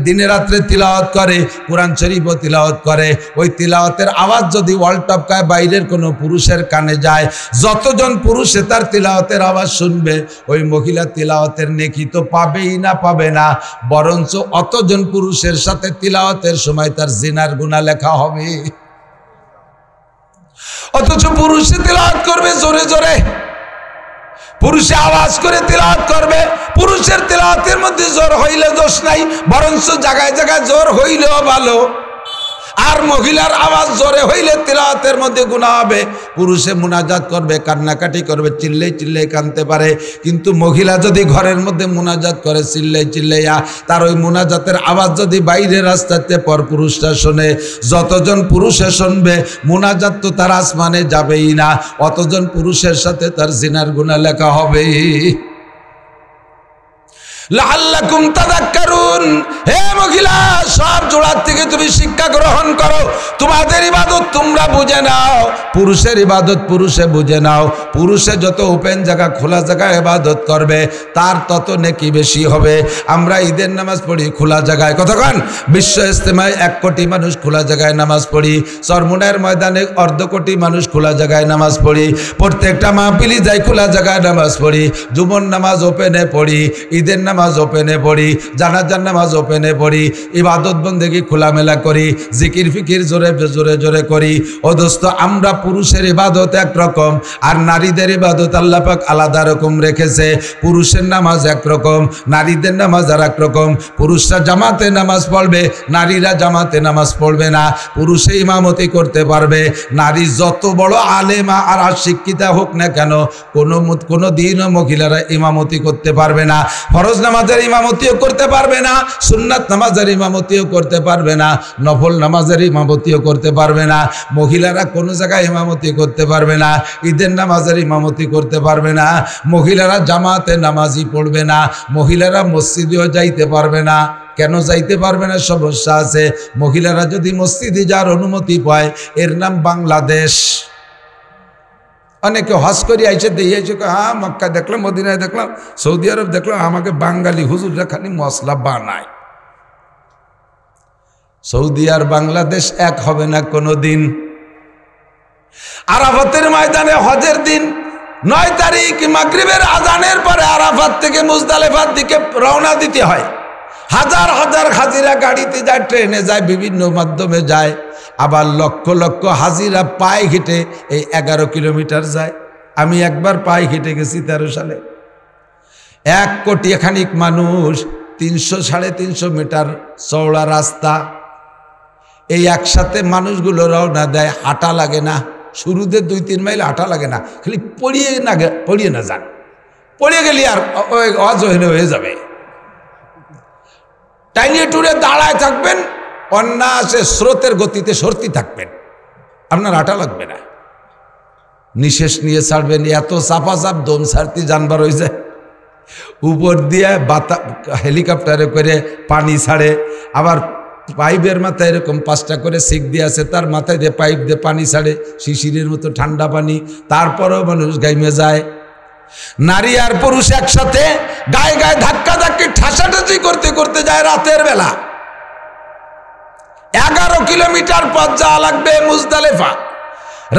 Speaker 1: দিনে রাত্রে তিলাওয়াত করে, কোরআন শরীফও তিলাওয়াত করে, ওই তিলাওয়াতের আওয়াজ যদি অলটপকায় বাইরের কোনো পুরুষের কানে যায়, যতজন পুরুষে তার তিলাওয়াতের আওয়াজ শুনবে, ওই মহিলা তিলাওয়াতের নেকি তো পাবেই না, পাবে না, বরঞ্চ অতজন পুরুষের সাথে তিলাওয়াতের সময় তার জিনার গুনাহ লেখা হবে। অথচ পুরুষে তিলাওয়াত করবে জোরে জোরে, পুরুষে আওয়াজ করে তিলাওয়াত করবে। পুরুষের তিলাওয়াতের মধ্যে জোর হইলে দোষ নাই, বরঞ্চ জায়গায় জায়গায় জোর হইলেও ভালো। আর মহিলার আওয়াজ জোরে হইলে তিলাওয়াতের মধ্যে গুনাহ হবে। পুরুষে মুনাজাত করবে, কান্নাকাটি করবে, চিল্লাই চিল্লাই কাঁদতে পারে, কিন্তু মহিলা যদি ঘরের মধ্যে মুনাজাত করে চিল্লাই চিল্লাইয়া, তার ওই মুনাজাতের আওয়াজ যদি বাইরের রাস্তাতে পর পুরুষরা শোনে, যতজন পুরুষে শুনবে মুনাজাত তো তার আসমানে যাবেই না, অতজন পুরুষের সাথে তার জিনার গুনাহ লেখা হবে। লাআল্লাকুম তাযাক্কারুন, হে মহিলা সব জোড়ার থেকে তুমি শিক্ষা গ্রহণ করো। তোমাদের ইবাদত তোমরা বুঝে নাও, পুরুষের ইবাদত পুরুষে বুঝে নাও। পুরুষে যত ওপেন জায়গা খোলা জায়গায় ইবাদত করবে তার তত নেকি বেশি হবে। আমরা ঈদের নামাজ পড়ি খোলা জায়গায়, কতক্ষণ বিশ্ব ইজতেমায় 1 কোটি মানুষ খোলা জায়গায় নামাজ পড়ি, চরমুনার ময়দানে 1/2 কোটি মানুষ খোলা জায়গায় নামাজ পড়ি, প্রত্যেকটা মাহফিলি যাই খোলা জায়গায় নামাজ পড়ি, জুমার নামাজ ওপেনে পড়ি, ঈদের নামাজ ওপেনে পড়ি, জানাজার নামাজ ওপেনে পড়ি, ইবাদত বন্দেগী খোলামেলা করি, জিকির ফিকির জোরে জোরে জোরে করি। ও দোস্ত, আমরা পুরুষের ইবাদত একরকম আর নারীদের ইবাদত আল্লাহ পাক আলাদা রকম রেখেছে। পুরুষের নামাজ একরকম, নারীদের নামাজ আর একরকম। পুরুষরা জামাতে নামাজ পড়বে, নারীরা জামাতে নামাজ পড়বে না। পুরুষে ইমামতি করতে পারবে, নারী যত বড় আলেমা আর শিক্ষিতা হোক না কেন কোনো দিনও মহিলারা ইমামতি করতে পারবে না। ফরজ নামাজের ইমামতিও করতে পারবে না, সুন্নাত নামাজের ইমামতিও করতে পারবে না, নফল নামাজের ইমামতিও করতে পারবে না। মহিলারা কোনো জায়গায় ইমামতি করতে পারবে না, ঈদের নামাজের ইমামতি করতে পারবে না, মহিলারা জামাতে নামাজই পড়বে না, মহিলারা মসজিদেও যাইতে পারবে না। কেন যাইতে পারবে না? সমস্যা আছে। মহিলারা যদি মসজিদে যাওয়ার অনুমতি পায়, এর নাম বাংলাদেশ। অনেকে হজ করে আইসে দিয়েছে, হ্যাঁ মক্কা দেখলাম, মদিনায় দেখলাম, সৌদি আরব দেখলাম, আমাকে বাঙালি হুজুররা খালি মশলা বানায়। সৌদি আর বাংলাদেশ এক হবে না কোনো দিন। আরাফাতের ময়দানে হজের দিন 9 তারিখ মাগরিবের আজানের পরে আরাফাত থেকে মুজদালিফার দিকে রওনা দিতে হয়। হাজার হাজার হাজিরা গাড়িতে যায়, ট্রেনে যায়, বিভিন্ন মাধ্যমে যায়, আবার লক্ষ লক্ষ হাজিরা পায়ে হেঁটে এই 11 কিলোমিটার যায়। আমি একবার পায়ে হেঁটে গেছি 13 সালে। 1 কোটি খানিক মানুষ, 300-350 মিটার চওড়া রাস্তা, এই একসাথে মানুষগুলো রওনা দেয়। হাঁটা লাগে না, শুরুতে 2-3 মাইল হাঁটা লাগে না, খালি পড়িয়ে না যান, পড়িয়ে গেলি আর অজহীন হয়ে যাবে। টাইনি টুরে দাঁড়ায় থাকবেন, অন্যাসে স্রোতের গতিতে সরতে থাকবেন, আপনার হাঁটা লাগবে না। নিঃশ্বাস নিয়ে ছাড়বেন, এত চাপা চাপ দম ছাড়তে জানবার হয়ে যায়। উপর দিয়ে হেলিকপ্টারে করে পানি ছাড়ে, আবার পাইপের মাথায় এরকম 5টা করে সিক দিয়ে আছে, তার মাথায় দিয়ে পাইপ দিয়ে পানি ছাড়ে, শিশিরের মতো ঠান্ডা পানি। তারপরেও মানুষ গাইমে যায়। নারী আর পুরুষ একসাথে গায়ে গায়ে ধাক্কা ধাক্কি ঠাসাঠাসি করতে করতে যায় রাতের বেলা। 11 কিলোমিটার পথ যাওয়া লাগবে মুজদালিফা।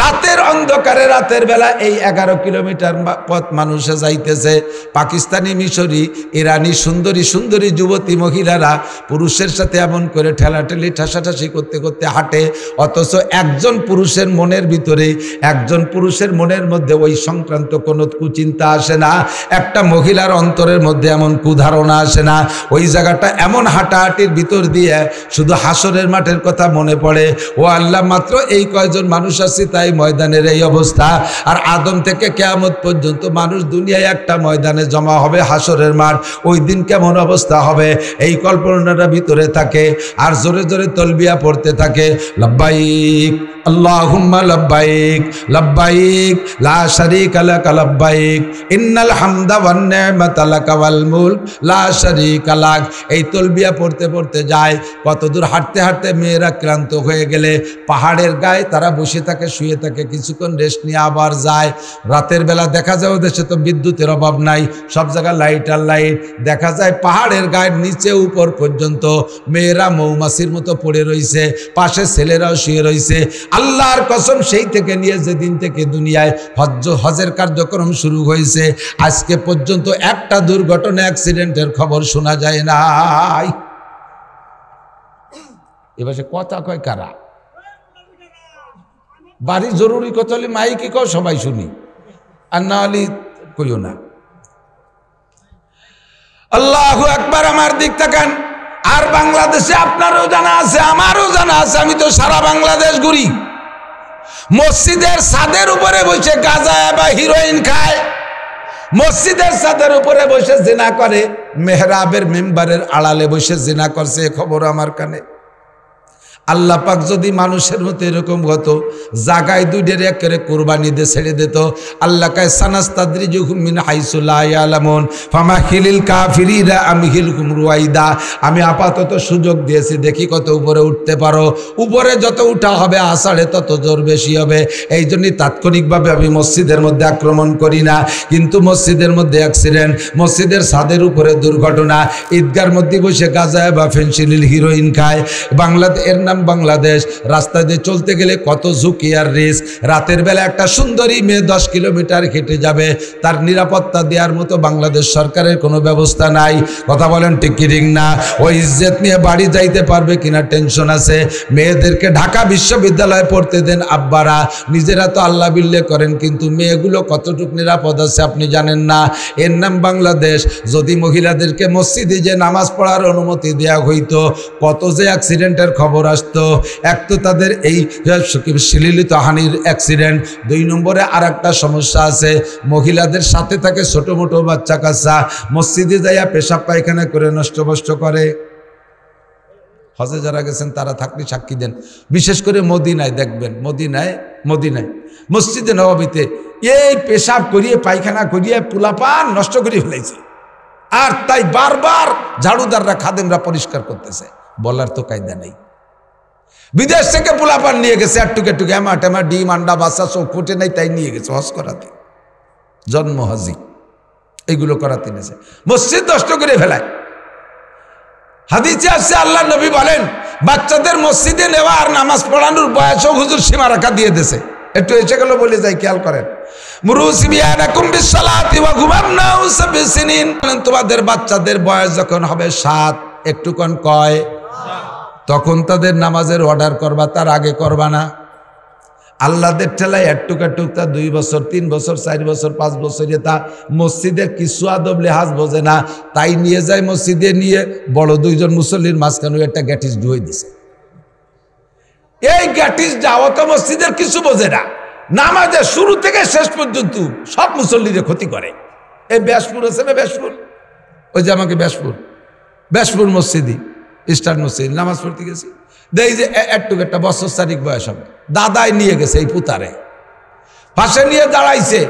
Speaker 1: রাতের অন্ধকারে রাতের বেলা এই 11 কিলোমিটার পথ মানুষে যাইতেছে। পাকিস্তানি, মিশরি, ইরানি সুন্দরী সুন্দরী যুবতী মহিলারা পুরুষের সাথে এমন করে ঠেলাঠেলি ঠাসাঠাসি করতে করতে হাঁটে, অথচ একজন পুরুষের মনের ভিতরে, একজন পুরুষের মনের মধ্যে ওই সংক্রান্ত কোনো কুচিন্তা আসে না। একটা মহিলার অন্তরের মধ্যে এমন কুধারণা আসে না। ওই জায়গাটা এমন হাঁটাহাঁটির ভিতর দিয়ে শুধু হাসরের মাঠের কথা মনে পড়ে। ও আল্লাহ, মাত্র এই কয়জন মানুষ আছে তাই ময়দানের এই অবস্থা। আর আদম থেকে কিয়ামত পর্যন্ত মানুষ দুনিয়ায় একটা ময়দানে জমা হবে, হাসরের মাঠ। ওই দিন কেমন অবস্থা হবে এই কল্পনাটা ভিতরে থাকে। আর জোরে জোরে তলবিয়া পড়তে থাকে, লব্বাইক আল্লাহুম্মা লব্বাইক লব্বাইক লা শারীকা লাকা লব্বাইক ইন্নাল হামদা ওয়ান নি'মাতা লাকা ওয়াল মুলক লা শারীকা লাক। এই তলবিয়া পড়তে পড়তে যায়। কতদূর হাঁটতে হাঁটতে মেয়েরা ক্লান্ত হয়ে গেলে পাহাড়ের গায়ে তারা বসে থাকে, শুয়ে থাকে, কিছুক্ষণ রেস্ট নিয়ে আবার যায়। রাতের বেলা দেখা যায় ওদেশে তো বিদ্যুতের অভাব নাই, সব জায়গায় লাইট আর লাইট। দেখা যায় পাহাড়ের গায়ের নিচে উপর পর্যন্ত মেয়েরা মৌমাছির মতো পড়ে রয়েছে, পাশে ছেলেরাও শুয়ে রয়েছে। আল্লাহর কসম, সেই থেকে নিয়ে যেদিন থেকে দুনিয়ায় হজের কার্যক্রম শুরু হয়েছে আজকে পর্যন্ত একটা দুর্ঘটনা, অ্যাক্সিডেন্টের খবর শোনা যায় নাই। এবার সে কথা কয় কারা? বাড়ি জরুরি কথা হলে মাইকে কও, সবাই শুনি, আর না হলে কইও না। আল্লাহু আকবার। আমার দিক তাকান। আর বাংলাদেশে আপনারও জানা আছে, আমারও জানা আছে, আমি তো সারা বাংলাদেশ ঘুরি। মসজিদের ছাদের উপরে বসে গাঁজা বা হিরোইন খায়, মসজিদের ছাদের উপরে বসে জিনা করে, মেহরাবের মেম্বারের আড়ালে বসে জিনা করছে, খবর আমার কানে। আল্লাহ পাক যদি মানুষের মতো এরকম হতো, জাগায় দুইটারে একেবারে কুরবানি দিয়ে ছেড়ে দিত। আল্লাহ কায় সানাস্তাদরিজুহুম মিন হাইসু লা ইয়ালামুন ফামাহিলিল কাফিরিনা আমহিলহুম রুয়াইদা। আমি আপাতত সুযোগ দিয়েছি, দেখি কত উপরে উঠতে পারো। উপরে যত উঠা হবে আষাঢ়ে তত জোর বেশি হবে। এই জন্যই তাৎক্ষণিকভাবে আমি মসজিদের মধ্যে আক্রমণ করি না। কিন্তু মসজিদের মধ্যে অ্যাক্সিডেন্ট, মসজিদের ছাদের উপরে দুর্ঘটনা, ঈদগার মধ্যে বসে গাঁজা বা ফেনসিলিল হিরোইন খায়। বাংলাদেশ, এর নাম বাংলাদেশ। রাস্তা দিয়ে চলতে গেলে কত ঝুঁকি আর রিস্ক। রাতের বেলা একটা সুন্দরী মেয়ে 10 কিলোমিটার হেঁটে যাবে, তার নিরাপত্তা দেওয়ার মতো বাংলাদেশ সরকারের কোনো ব্যবস্থা নাই। কথা বলেন ঠিক কি ঠিক না? ওই ইজ্জত নিয়ে বাড়ি যাইতে পারবে কিনা টেনশন আছে। মেয়েদেরকে ঢাকা বিশ্ববিদ্যালয়ে পড়তে দেন আব্বারা, নিজেরা তো আল্লাহ বিল্লে করেন, কিন্তু মেয়েগুলো কতটুকু নিরাপদ আছে আপনি জানেন না। এর নাম বাংলাদেশ। যদি মহিলাদেরকে মসজিদে যে নামাজ পড়ার অনুমতি দেওয়া হইতো, কত যে অ্যাক্সিডেন্টের খবর আসতো। এক তো তাদের এই শ্লীলিত হানির অ্যাক্সিডেন্ট, 2 নম্বরে আর একটা সমস্যা আছে, মহিলাদের সাথে থাকে ছোট মোটো বাচ্চা কাচ্চা, মসজিদে যাইয়া পেশাব পায়খানা করে নষ্ট করে। হজে যারা গেছেন তারা থাকলে সাক্ষী দেন, বিশেষ করে মদিনায় দেখবেন, মদিনায় মসজিদে নববীতে এই পেশাব করিয়ে পায়খানা করিয়ে পোলাপান নষ্ট করে ফেলেছে। আর তাই বারবার ঝাড়ুদাররা খাদেমরা পরিষ্কার করতেছে, বলার তো কায়দা নেই। বিদেশ থেকে পোলাপান নিয়ে গেছে, একটুকে এমা টেমা ডিম আন্ডা বাচ্চা চোখ ফুটে নাই তাই নিয়ে গেছে হজ করাতে, জন্ম হজি এইগুলো করাতে নিয়েছে, মসজিদ নষ্ট করে ফেলায়। হাদিসে আসছে আল্লাহ নবী বলেন, বাচ্চাদের মসজিদে নেওয়া আর নামাজ পড়ানোর বয়সও হুজুর সীমা রাখা দিয়ে দিয়েছে। একটু এসে গেল বলে যাই, খেয়াল করেন। তোমাদের বাচ্চাদের বয়স যখন হবে 7, একটু কোন কয়, তখন তাদের নামাজের অর্ডার করবা, তার আগে করবা না। আল্লাহদের ঠেলায় একটুক তা 2 বছর 3 বছর 4 বছর 5 বছর তা মসজিদের কিছু আদব লেহাজ বোঝে না, তাই নিয়ে যায় মসজিদে, নিয়ে বড় 2 জন মুসল্লির মাঝখানে একটা গ্যাটিস ঢুয়ে দিছে। এই গ্যাটিস যাওয়া তো মসজিদের কিছু বোঝে না, নামাজের শুরু থেকে শেষ পর্যন্ত সব মুসল্লিদের ক্ষতি করে। এই ব্যাসপুর আছে না, ব্যাসপুর, ওই যে আমাকে ব্যাসপুর মসজিদই ইস্টার্ন মসজিদ নামাজ পড়তে গেছি, দেখি যে একটুক একটা বছর 4 বয়স হবে, দাদাই নিয়ে গেছে এই পুতারে, পাশে নিয়ে দাঁড়াইছে।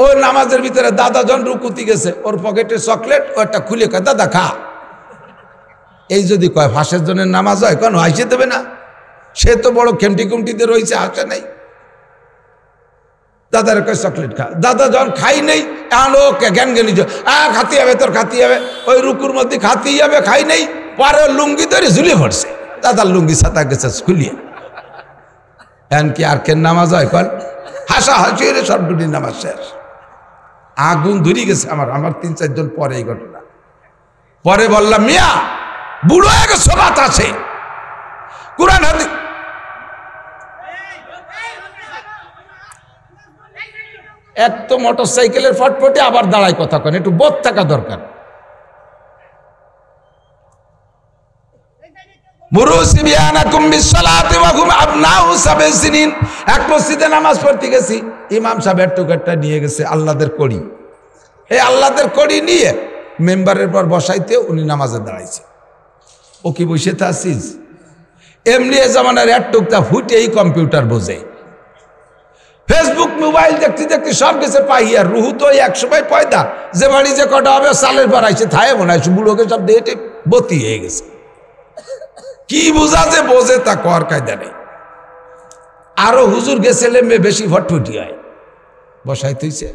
Speaker 1: ওর নামাজের ভিতরে দাদা জন রুকুতি গেছে, ওর পকেটে চকলেট, ও একটা খুলে কয় দাদা খা। এই যদি কয় ফাঁসের জনের নামাজ হয়, কেন হাসে দেবে না? সে তো বড় খেমটি কুমটিতে রয়েছে, হাসে নাই। দাদার কয় চকলেট খা, দাদা যখন খাই নেই আলো জ্ঞান জ্ঞানী খাতি হবে, তোর খাতি হবে, ওই রুকুর মধ্যে খাতি যাবে, খাই নেই, পরে লুঙ্গি ধরে ঝুলিয়ে পড়ছে, দাদার লুঙ্গি ছাতা গেছে খুলিয়ে। এন কি আর কেন নামাজ হয়? কন হাসা হাসি সব ডুটি নামাজ শেষ। আগুন ধরে গেছে আমার 3-4 জন পরে এই ঘটনা। পরে বললাম, মিয়া বুড়ো হয়ে গেছে, বাত আছে কোরআন হাদিস। এক তো মোটর সাইকেলের ফটফটে, আবার দাঁড়ায় কথা কেন, একটু বোধ থাকা দরকার। এক মসজিদে নামাজ পড়তে গেছি, ইমাম সাহেব একটুকারটা নিয়ে গেছে আল্লাহদের কড়ি, এই আল্লাহদের কড়ি নিয়ে মেম্বারের পর বসাইতে উনি নামাজে দাঁড়াইছে। ও কি বসে থাকছিস? এমনি এ জামানার একটুকটা ফুটেই কম্পিউটার বোঝে, ফেসবুক মোবাইল দেখতে দেখতে সব গেছে পাইয়া। রুহু তো 1 সময় পয়দা, যে বাড়ি যে কটা হবে সালের পর আইসে থায় মনে হয় বুড়োকে সব দিয়ে বতি হয়ে গেছে। কি বোঝা যে বোঝে তা কর কায়দা নেই। আরো হুজুর গেছিলে মেয়ে বেশি ফটফটি হয়, বসাই থইছে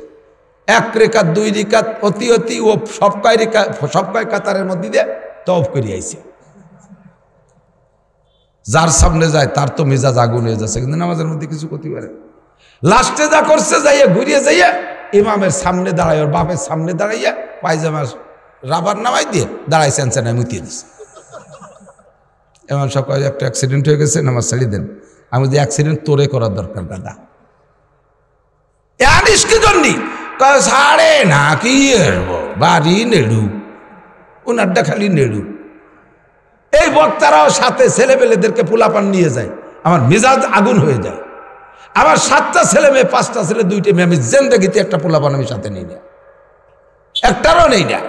Speaker 1: 1 রেখাত 2 রেখাত অতি অতি ও সব কয় কাতারের মধ্যে দিয়ে তওফ করে আইছে। যার সামনে যায় তার তো মেজাজ আগুন হয়ে যাচ্ছে, কিন্তু নামাজের মধ্যে কিছু করতে পারে। লাস্টে যা করছে, যাইয়া ঘুরিয়ে যাইয়া ইমামের সামনে দাঁড়ায়, ওর বাপের সামনে দাঁড়াইয়া পায়জামার রাবার নামাই দিয়ে দাঁড়াই সেন্সানায় মুতিয়ে দিছে। এমন সব একটা অ্যাক্সিডেন্ট হয়ে গেছে, নামাজ ছাড়িয়ে দেন। আমি যে অ্যাক্সিডেন্ট তোরে করার দরকার দাদা, জানিস কি জন্যি সাড়ে না কি বাড়ি নেড়ু, ওনারটা খালি নেড়ু, এই বক্তারাও সাথে ছেলেপেলেদেরকে পোলাপান নিয়ে যায়, আমার মেজাজ আগুন হয়ে যায়। আমার 7টা ছেলে মেয়ে, 5টা ছেলে, 2টে মেয়ে, আমি জিন্দেগিতে একটা পোলাপান আমি সাথে নিই না, একটারও নেই না।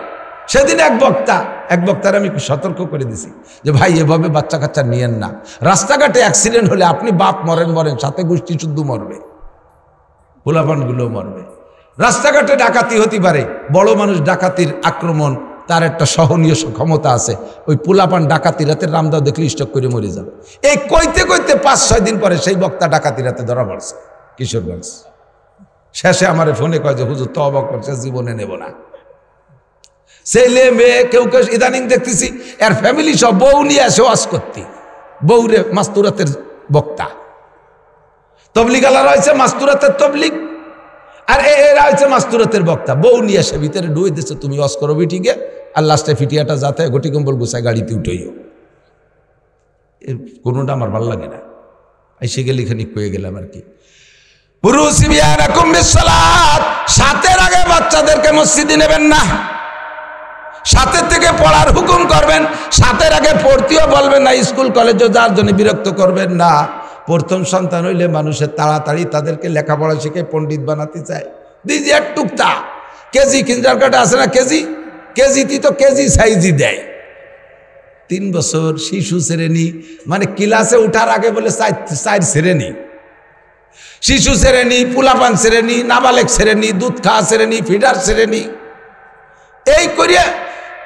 Speaker 1: সেদিন এক বক্তার আমি সতর্ক করে দিছি যে ভাই এভাবে বাচ্চা কাচ্চা নিয়েন না, রাস্তাঘাটে অ্যাক্সিডেন্ট হলে আপনি বাপ মরেন, সাথে গোষ্ঠী শুদ্ধ মরবে, পোলাপানগুলো মরবে। রাস্তাঘাটে ডাকাতি হতে পারে, বড় মানুষ ডাকাতির আক্রমণ তার একটা সহনীয় ক্ষমতা আছে, ওই পোলাপান ডাকাতি রাতে রামদাও দেখলে স্টক করে মরে যাবে। এই কইতে 5-6 দিন পরে সেই বক্তা ডাকাতি রাতে ধরা পড়ছে কিশোরগঞ্জ। শেষে আমার ফোনে কয় যে হুজুর তওবা করছে, জীবনে নেব না। ছেলে মেয়ে কেউ ইদানিং দেখতেছি এর ফ্যামিলি সব বউ নিয়ে আসে ওয়াজ করতে, বউরে মাস্তুরাতের বক্তা, তবলিগ আলারা হয়েছে মাস্তুরাতের তবলিগ, আর এরা হয়েছে মাস্তুরাতের বক্তা। বউ নিয়ে আসে ভিতরে ডুয়ে দিচ্ছে, তুমি ওয়াজ করো বিটিকে, আর লাস্টে ফিটিয়াটা যাতে গটি কম্বল গুছায় গাড়িতে উঠেইও। এর কোনোটা আমার ভালো লাগে না। এসে গেলে এখানে কয়ে গেলাম আর কি। সাতের আগে বাচ্চাদেরকে মসজিদে নেবেন না, সাতের থেকে পড়ার হুকুম করবেন, সাতের আগে পড়তেও বলবেন না, স্কুল কলেজও যার জন্য বিরক্ত করবেন না। প্রথম সন্তান হইলে মানুষের তাড়াতাড়ি তাদেরকে লেখাপড়া শিখে পণ্ডিত বানাতে চায়। দিদি এক টুকটা কেজি কিন্ডারগার্টেন আছে না, কেজিতে তো কেজি সাইজই দেয়। 3 বছর শিশু শ্রেণী, মানে ক্লাসে উঠার আগে বলে 4 শ্রেণী, শিশু শ্রেণী, পোলাপান শ্রেণী, নাবালেক শ্রেণী, দুধ খাওয়া শ্রেণী, ফিডার শ্রেণী, এই করিয়া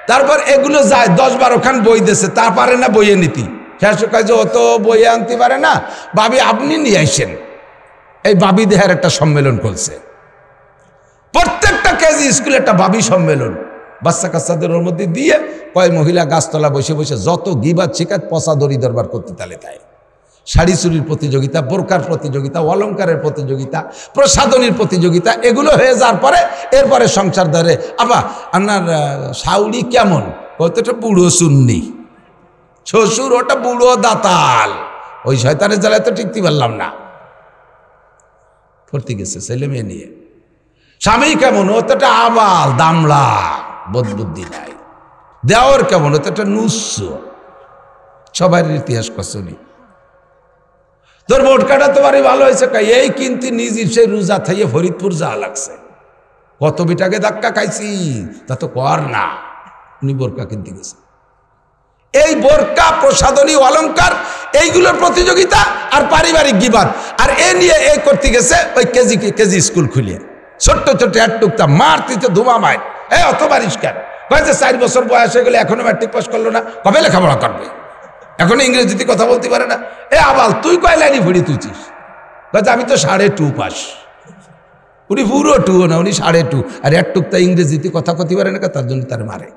Speaker 1: তারপর এগুলো যায়। 10-12 খান বই দিয়েছে, তা পারে না বইয়ে নীতি। শেষ কাজে অত বইয়ে আনতে পারে না, ভাবি আপনি নিয়ে আসেন। এই ভাবি দেহের একটা সম্মেলন করছে, প্রত্যেকটা কেজি স্কুলে একটা ভাবি সম্মেলন, বাচ্চা কাচ্চাদের ওর মধ্যে দিয়ে কয় মহিলা গাছতলা বসে বসে যত গিবাত শিকাত পচা দড়ি দরবার করতে তালে তাই। শাড়ি চুরির প্রতিযোগিতা, বোরকার প্রতিযোগিতা, অলঙ্কারের প্রতিযোগিতা, প্রসাধনীর প্রতিযোগিতা, এগুলো হয়ে যাওয়ার পরে এরপরে সংসার ধরে। আবা আপনার শাউরি কেমন, কতটা বুড়ো সুন্নি, শ্বশুর ওটা বুড়ো দাতাল, ওই শয়তানের জ্বালায় তো টিকতে পারলাম না। ভর্তি গেছে ছেলে মেয়ে নিয়ে। স্বামী কেমন, ও তো একটা আবাল দামলা, বোধবুদ্ধি নাই। দেওয়ার কেমন, ও তো একটা নুস্য, সবার ইতিহাস কসনি। তোর ভোট কাটা তোমারই ভালো হয়েছে, এই কিন্তু নিজের সেই রোজা থাইয়ে ফরিদপুর যা লাগছে, কত বিটাকে ধাক্কা খাইছি তা তো কর না। উনি বোরকা কিনতে গেছে। এই বোরকা, প্রসাধনী, অলঙ্কার, এইগুলোর প্রতিযোগিতা আর পারিবারিক গিবাদ, আর এ নিয়ে এই করতে গেছে ওই কেজি স্কুল খুলিয়ে ছোট্ট ছোট্ট এক টুকটা মারতে ধুমা মায়। অত বারিশ কেন, কয়েছে 4 বছর বয়স হয়ে গেলে এখনো ম্যাট্রিক পাস করলো না, কবে লেখাপড়া করবে, এখন ইংরেজিতে কথা বলতে পারে না। আবাল তুই কয় লাইনি ভুড়ি তুইছিস, আমি তো 2.5 পাস। উনি পুরো 2 না, উনি 2.5, আর এক টুকটা ইংরেজিতে কথা কতে পারে না, তার জন্য তার মারে।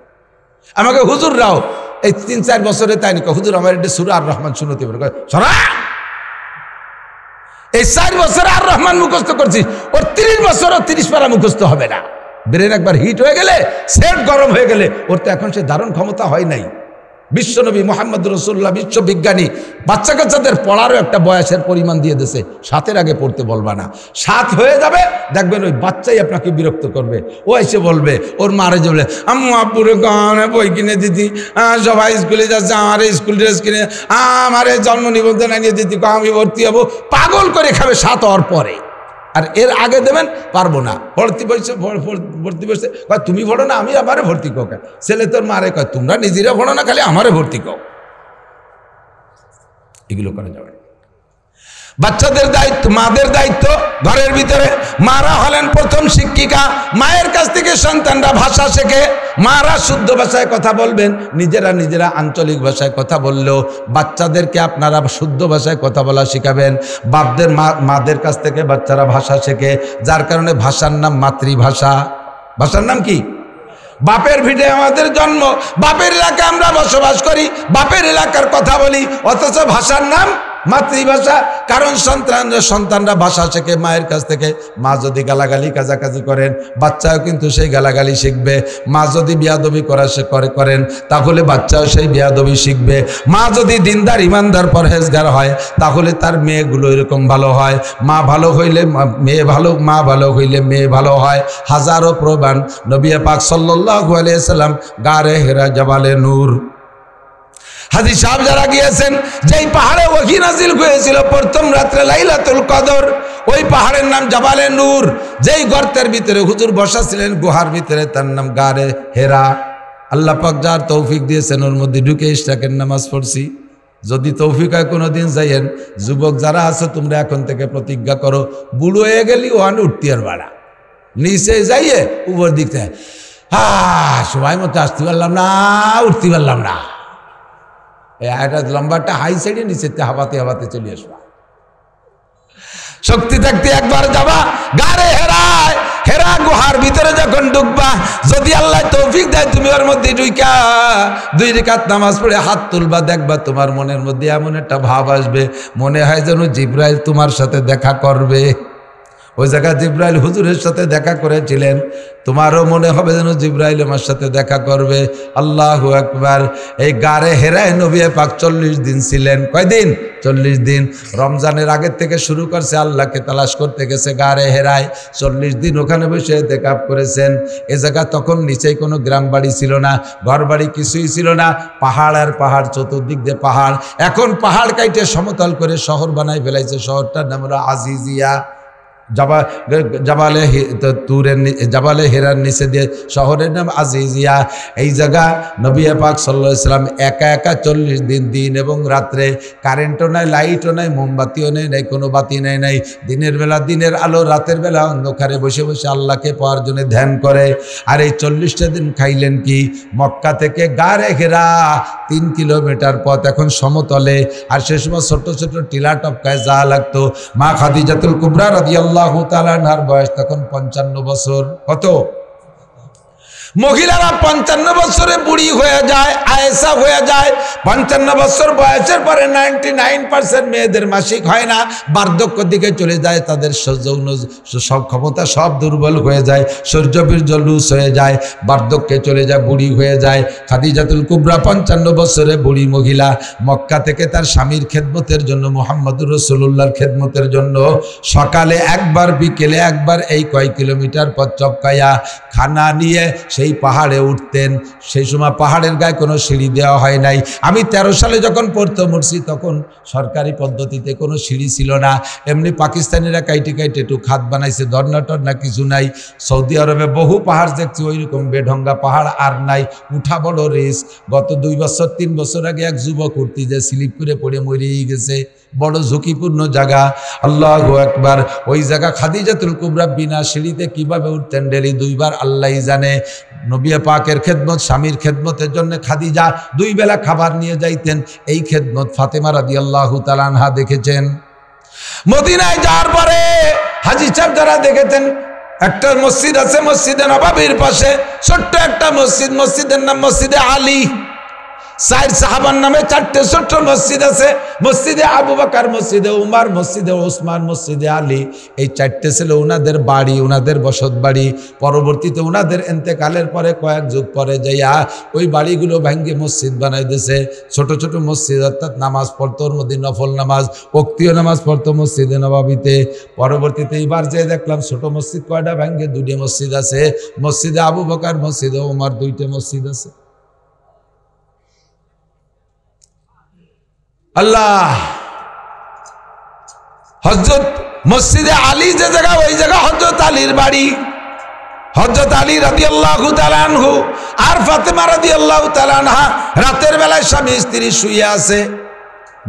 Speaker 1: আমাকে হুজুররাও এই 3-4 বছরে তাই নাকি, হুজুর আমার এটা সূরা আর রহমান শুনতে পারে, সরা এই 4 বছরে আর রহমান মুখস্থ করছিস, ওর 30 বছরও 30 পারা মুখস্থ হবে না। ব্রেন একবার হিট হয়ে গেলে, সেট গরম হয়ে গেলে, ওর তো এখন সে ধারণ ক্ষমতা হয় নাই। বিশ্বনবী মোহাম্মদ রসুল্লাহ, বিশ্ববিজ্ঞানী, বাচ্চা কাচ্চাদের পড়ারও একটা বয়সের পরিমাণ দিয়ে দিয়েছে, 7-এর আগে পড়তে বলবা না। 7 হয়ে যাবে, দেখবেন ওই বাচ্চাই আপনাকে বিরক্ত করবে। ও এসে বলবে, ওর মারে যাবে, আম্মু আব্বুরে গানে বই কিনে দিতি, সবাই স্কুলে যাচ্ছে, আমার স্কুল ড্রেস কিনে, আমার জন্ম নিবন্ধন আনিয়ে দিতি, আমি ভর্তি হবো। পাগল করে খাবে 7 হওয়ার পরে, আর এর আগে দেবেন পারবো না। ভর্তি বসে কয় তুমি পড়ো না, আমি আমারে ভর্তি কো। ছেলে তোর মারে কয় তোমরা নিজেরা পড়ো না, খালি আমারে ভর্তি কো। এগুলো করা যাবে। বাচ্চাদের দায়িত্ব, মাদের দায়িত্ব ঘরের ভিতরে। মারা হলেন প্রথম শিক্ষিকা, মায়ের কাছ থেকে সন্তানরা ভাষা শেখে। মারা শুদ্ধ ভাষায় কথা বলবেন, নিজেরা আঞ্চলিক ভাষায় কথা বললেও বাচ্চাদেরকে আপনারা শুদ্ধ ভাষায় কথা বলা শেখাবেন। বাপদের মাদের কাছ থেকে বাচ্চারা ভাষা শেখে, যার কারণে ভাষার নাম মাতৃভাষা। ভাষার নাম কি? বাপের ভিটে আমাদের জন্ম, বাপের এলাকায় আমরা বসবাস করি, বাপের এলাকার কথা বলি, অথচ ভাষার নাম মাতৃভাষা। কারণ সন্তানরা ভাষা শেখে মায়ের কাছ থেকে। মা যদি গালাগালি কাজাকাজি করেন, বাচ্চাও কিন্তু সেই গালাগালি শিখবে। মা যদি বিয়াদবি করেন, তাহলে বাচ্চাও সেই বিয়াদবি শিখবে। মা যদি দিনদার, ইমানদার, পরহেজগার হয়, তাহলে তার মেয়েগুলো এরকম ভালো হয়। মা ভালো হইলে মেয়ে ভালো, মা ভালো হইলে মেয়ে ভালো হয়। হাজারো প্রমাণ। নবী পাক সাল্লাল্লাহু আলাইহি সাল্লাম গারে হেরা জাবালে নূর, হাজী সাহেব যারা গিয়েছেন, যেই পাহাড়ে ওহী নাজিল হয়েছিল প্রথম রাত্রে লাইলাতুল কদর, ওই পাহাড়ের নাম জাবালে নূর। যেই গর্তের ভিতরে হুজুর বসা ছিলেন গুহার ভিতরে, তার নাম গারে হেরা। আল্লাহ পাক যার তৌফিক দিয়েছেন ওর মধ্যে ঢুকে ইশরাকের নামাজ পড়ছি। যদি তৌফিক হয় কোনোদিন যাইয়েন। যুবক যারা আছে তোমরা এখন থেকে প্রতিজ্ঞা করো, বুড়ো হয়ে গেলি ওখানে উঠতি আর বাড়া, নিচে যাইয়ে উপর দিক থেকে সময় মতো আসতে পারলাম না, উঠতে পারলাম না, এটা লম্বাটা হাই সাইডে নিচে হাবাতে হাবাতে চলে আসবা। শক্তি থাকতে একবার যাবা গারে হেরায়, হেরা গুহার ভিতরে যখন ঢুকবা, যদি আল্লাহ তৌফিক দেয় তুমি ওর মধ্যে ঢুকা 2 রাকাত নামাজ পড়ে হাত তুলবা, দেখবা তোমার মনের মধ্যে এমন একটা ভাব আসবে, মনে হয় যেন জিবরাইল তোমার সাথে দেখা করবে। ওই জায়গায় জিবরাইল হুজুরের সাথে দেখা করেছিলেন, তোমারও মনে হবে যেন জিবরাইল আমার সাথে দেখা করবে। আল্লাহু আকবার। এই গারে হেরায় নবী পাক 40 দিন ছিলেন। কয়দিন? 40 দিন। রমজানের আগের থেকে শুরু করছে, আল্লাহকে তালাশ করতে গেছে গারে হেরায়। 40 দিন ওখানে বসে ইতিকাফ করেছেন। এ জায়গা তখন নিচেই কোনো গ্রাম বাড়ি ছিল না, ঘর বাড়ি কিছুই ছিল না, পাহাড় আর পাহাড়, চতুর্দিক দিয়ে পাহাড়। এখন পাহাড় কাইটে সমতল করে শহর বানাই ফেলাইছে। শহরটার নাম হলো আজিজিয়া। জাবালে হেরার নিচে দিয়ে শহরের নাম আজিজিয়া। এই জায়গা নবী পাক সাল্লাল্লাহু আলাইহি সাল্লাম একা একা 40 দিন, দিন এবং রাত্রে, কারেন্টও নাই, লাইটও নাই, মোমবাতিও নেই, নাই কোনো বাতি নেই, নাই দিনের বেলা দিনের আলো, রাতের বেলা অন্ধকারে বসে বসে আল্লাহকে পাওয়ার জন্য ধ্যান করে। আর এই 40টা দিন খাইলেন কি? মক্কা থেকে গারে হেরা 3 কিলোমিটার পথ, এখন সমতলে। আর সে সময় ছোট ছোট টিলা টপকায় যা লাগতো। মা খাদিজাতুল কুবরা রাদিয়াল্লাহু তাআলা আনহার বয়স তখন 55 বছর। কত? মহিলারা 55 বছরে বুড়ি হয়ে যায়, আয়েশা হয়ে যায়। 55 বছর বয়সের পরে 99% মেয়েদের মাসিক হয় না, বার্ধক্যের দিকে চলে যায়, তাদের যৌন সব ক্ষমতা সব দুর্বল হয়ে যায়, শৌর্যবীর্য লুজ হয়ে যায়, বার্ধক্যে চলে যায়, বুড়ি হয়ে যায়। খাদিজাতুল কুবরা 55 বছরে বুড়ি মহিলা, মক্কা থেকে তার স্বামীর খেদমতের জন্য, মুহাম্মদুর রাসূলুল্লাহর খেদমতের জন্য সকালে একবার বিকেলে একবার এই কয় কিলোমিটার পথ চপকায়া খানা নিয়ে সেই পাহাড়ে উঠতেন। সেই সময় পাহাড়ের গায়ে কোনো সিঁড়ি দেওয়া হয় নাই। আমি 13 সালে যখন প্রথম উঠছি তখন সরকারি পদ্ধতিতে কোনো সিঁড়ি ছিল না, এমনি পাকিস্তানিরা কাইটে কাইটে একটু খাত বানাইছে, ধর্না টর্না কিছু নাই। সৌদি আরবে বহু পাহাড় দেখছি ওই রকম বেঢঙ্গা পাহাড় আর নাই, উঠা বড় রিস্ক। গত 2 বছর 3 বছর আগে এক যুবক উঠতে যে স্লিপ করে পড়ে মরেই গেছে, বড় ঝুঁকিপূর্ণ জায়গা। আল্লাহু আকবার। ওই জায়গা খাদিজাতুল কুবরা বিনা সিঁড়িতে কিভাবে উঠতেন ডেলি 2 বার আল্লাহই জানে। নবী পাকের খেদমত, স্বামীর খেদমতের জন্য খাদিজা 2 বেলা খাবার নিয়ে যাইতেন। এই খেদমত ফাতেমা রাদিয়াল্লাহু তাআলা আনহা দেখেছেন। মদিনায় যাওয়ার পরে হাজী সাহেব যারা দেখেছেন, একটা মসজিদ আছে মসজিদে নববীর পাশে, ছোট্ট একটা মসজিদ, মসজিদের নাম মসজিদে আলী। 4 সাহাবার নামে 4টে ছোট্ট মসজিদ আছে, মসজিদে আবু বকর, মসজিদে উমর, মসজিদে ওসমান, মসজিদে আলী। এই 4টে ছিল ওনাদের বাড়ি, ওনাদের বসত বাড়ি। পরবর্তীতে ওনাদের ইন্তেকালের পরে কয়েক যুগ পরে যাইয়া ওই বাড়িগুলো ভাঙ্গে মসজিদ বানাই দিয়েছে। ছোট ছোট মসজিদ, অর্থাৎ নামাজ পড়তো, ওর মধ্যে নফল নামাজ, ওক্তীয় নামাজ পড়তো মসজিদে নববীতে। পরবর্তীতে এবার যে দেখলাম ছোট মসজিদ কয়টা ভাঙ্গে 2টে মসজিদ আছে, মসজিদে আবু বকর, মসজিদে উমর, 2টে মসজিদ আছে। আল্লাহ। হযরত মসজিদে আলী যে জায়গা, ওই জায়গা হযরত আলীর বাড়ি। হযরত আলী রাদিয়াল্লাহু তাআলা আনহু আর ফাতেমা রাদিয়াল্লাহু তাআলা আনহা রাতের বেলায় স্বামী স্ত্রী শুয়ে আছে।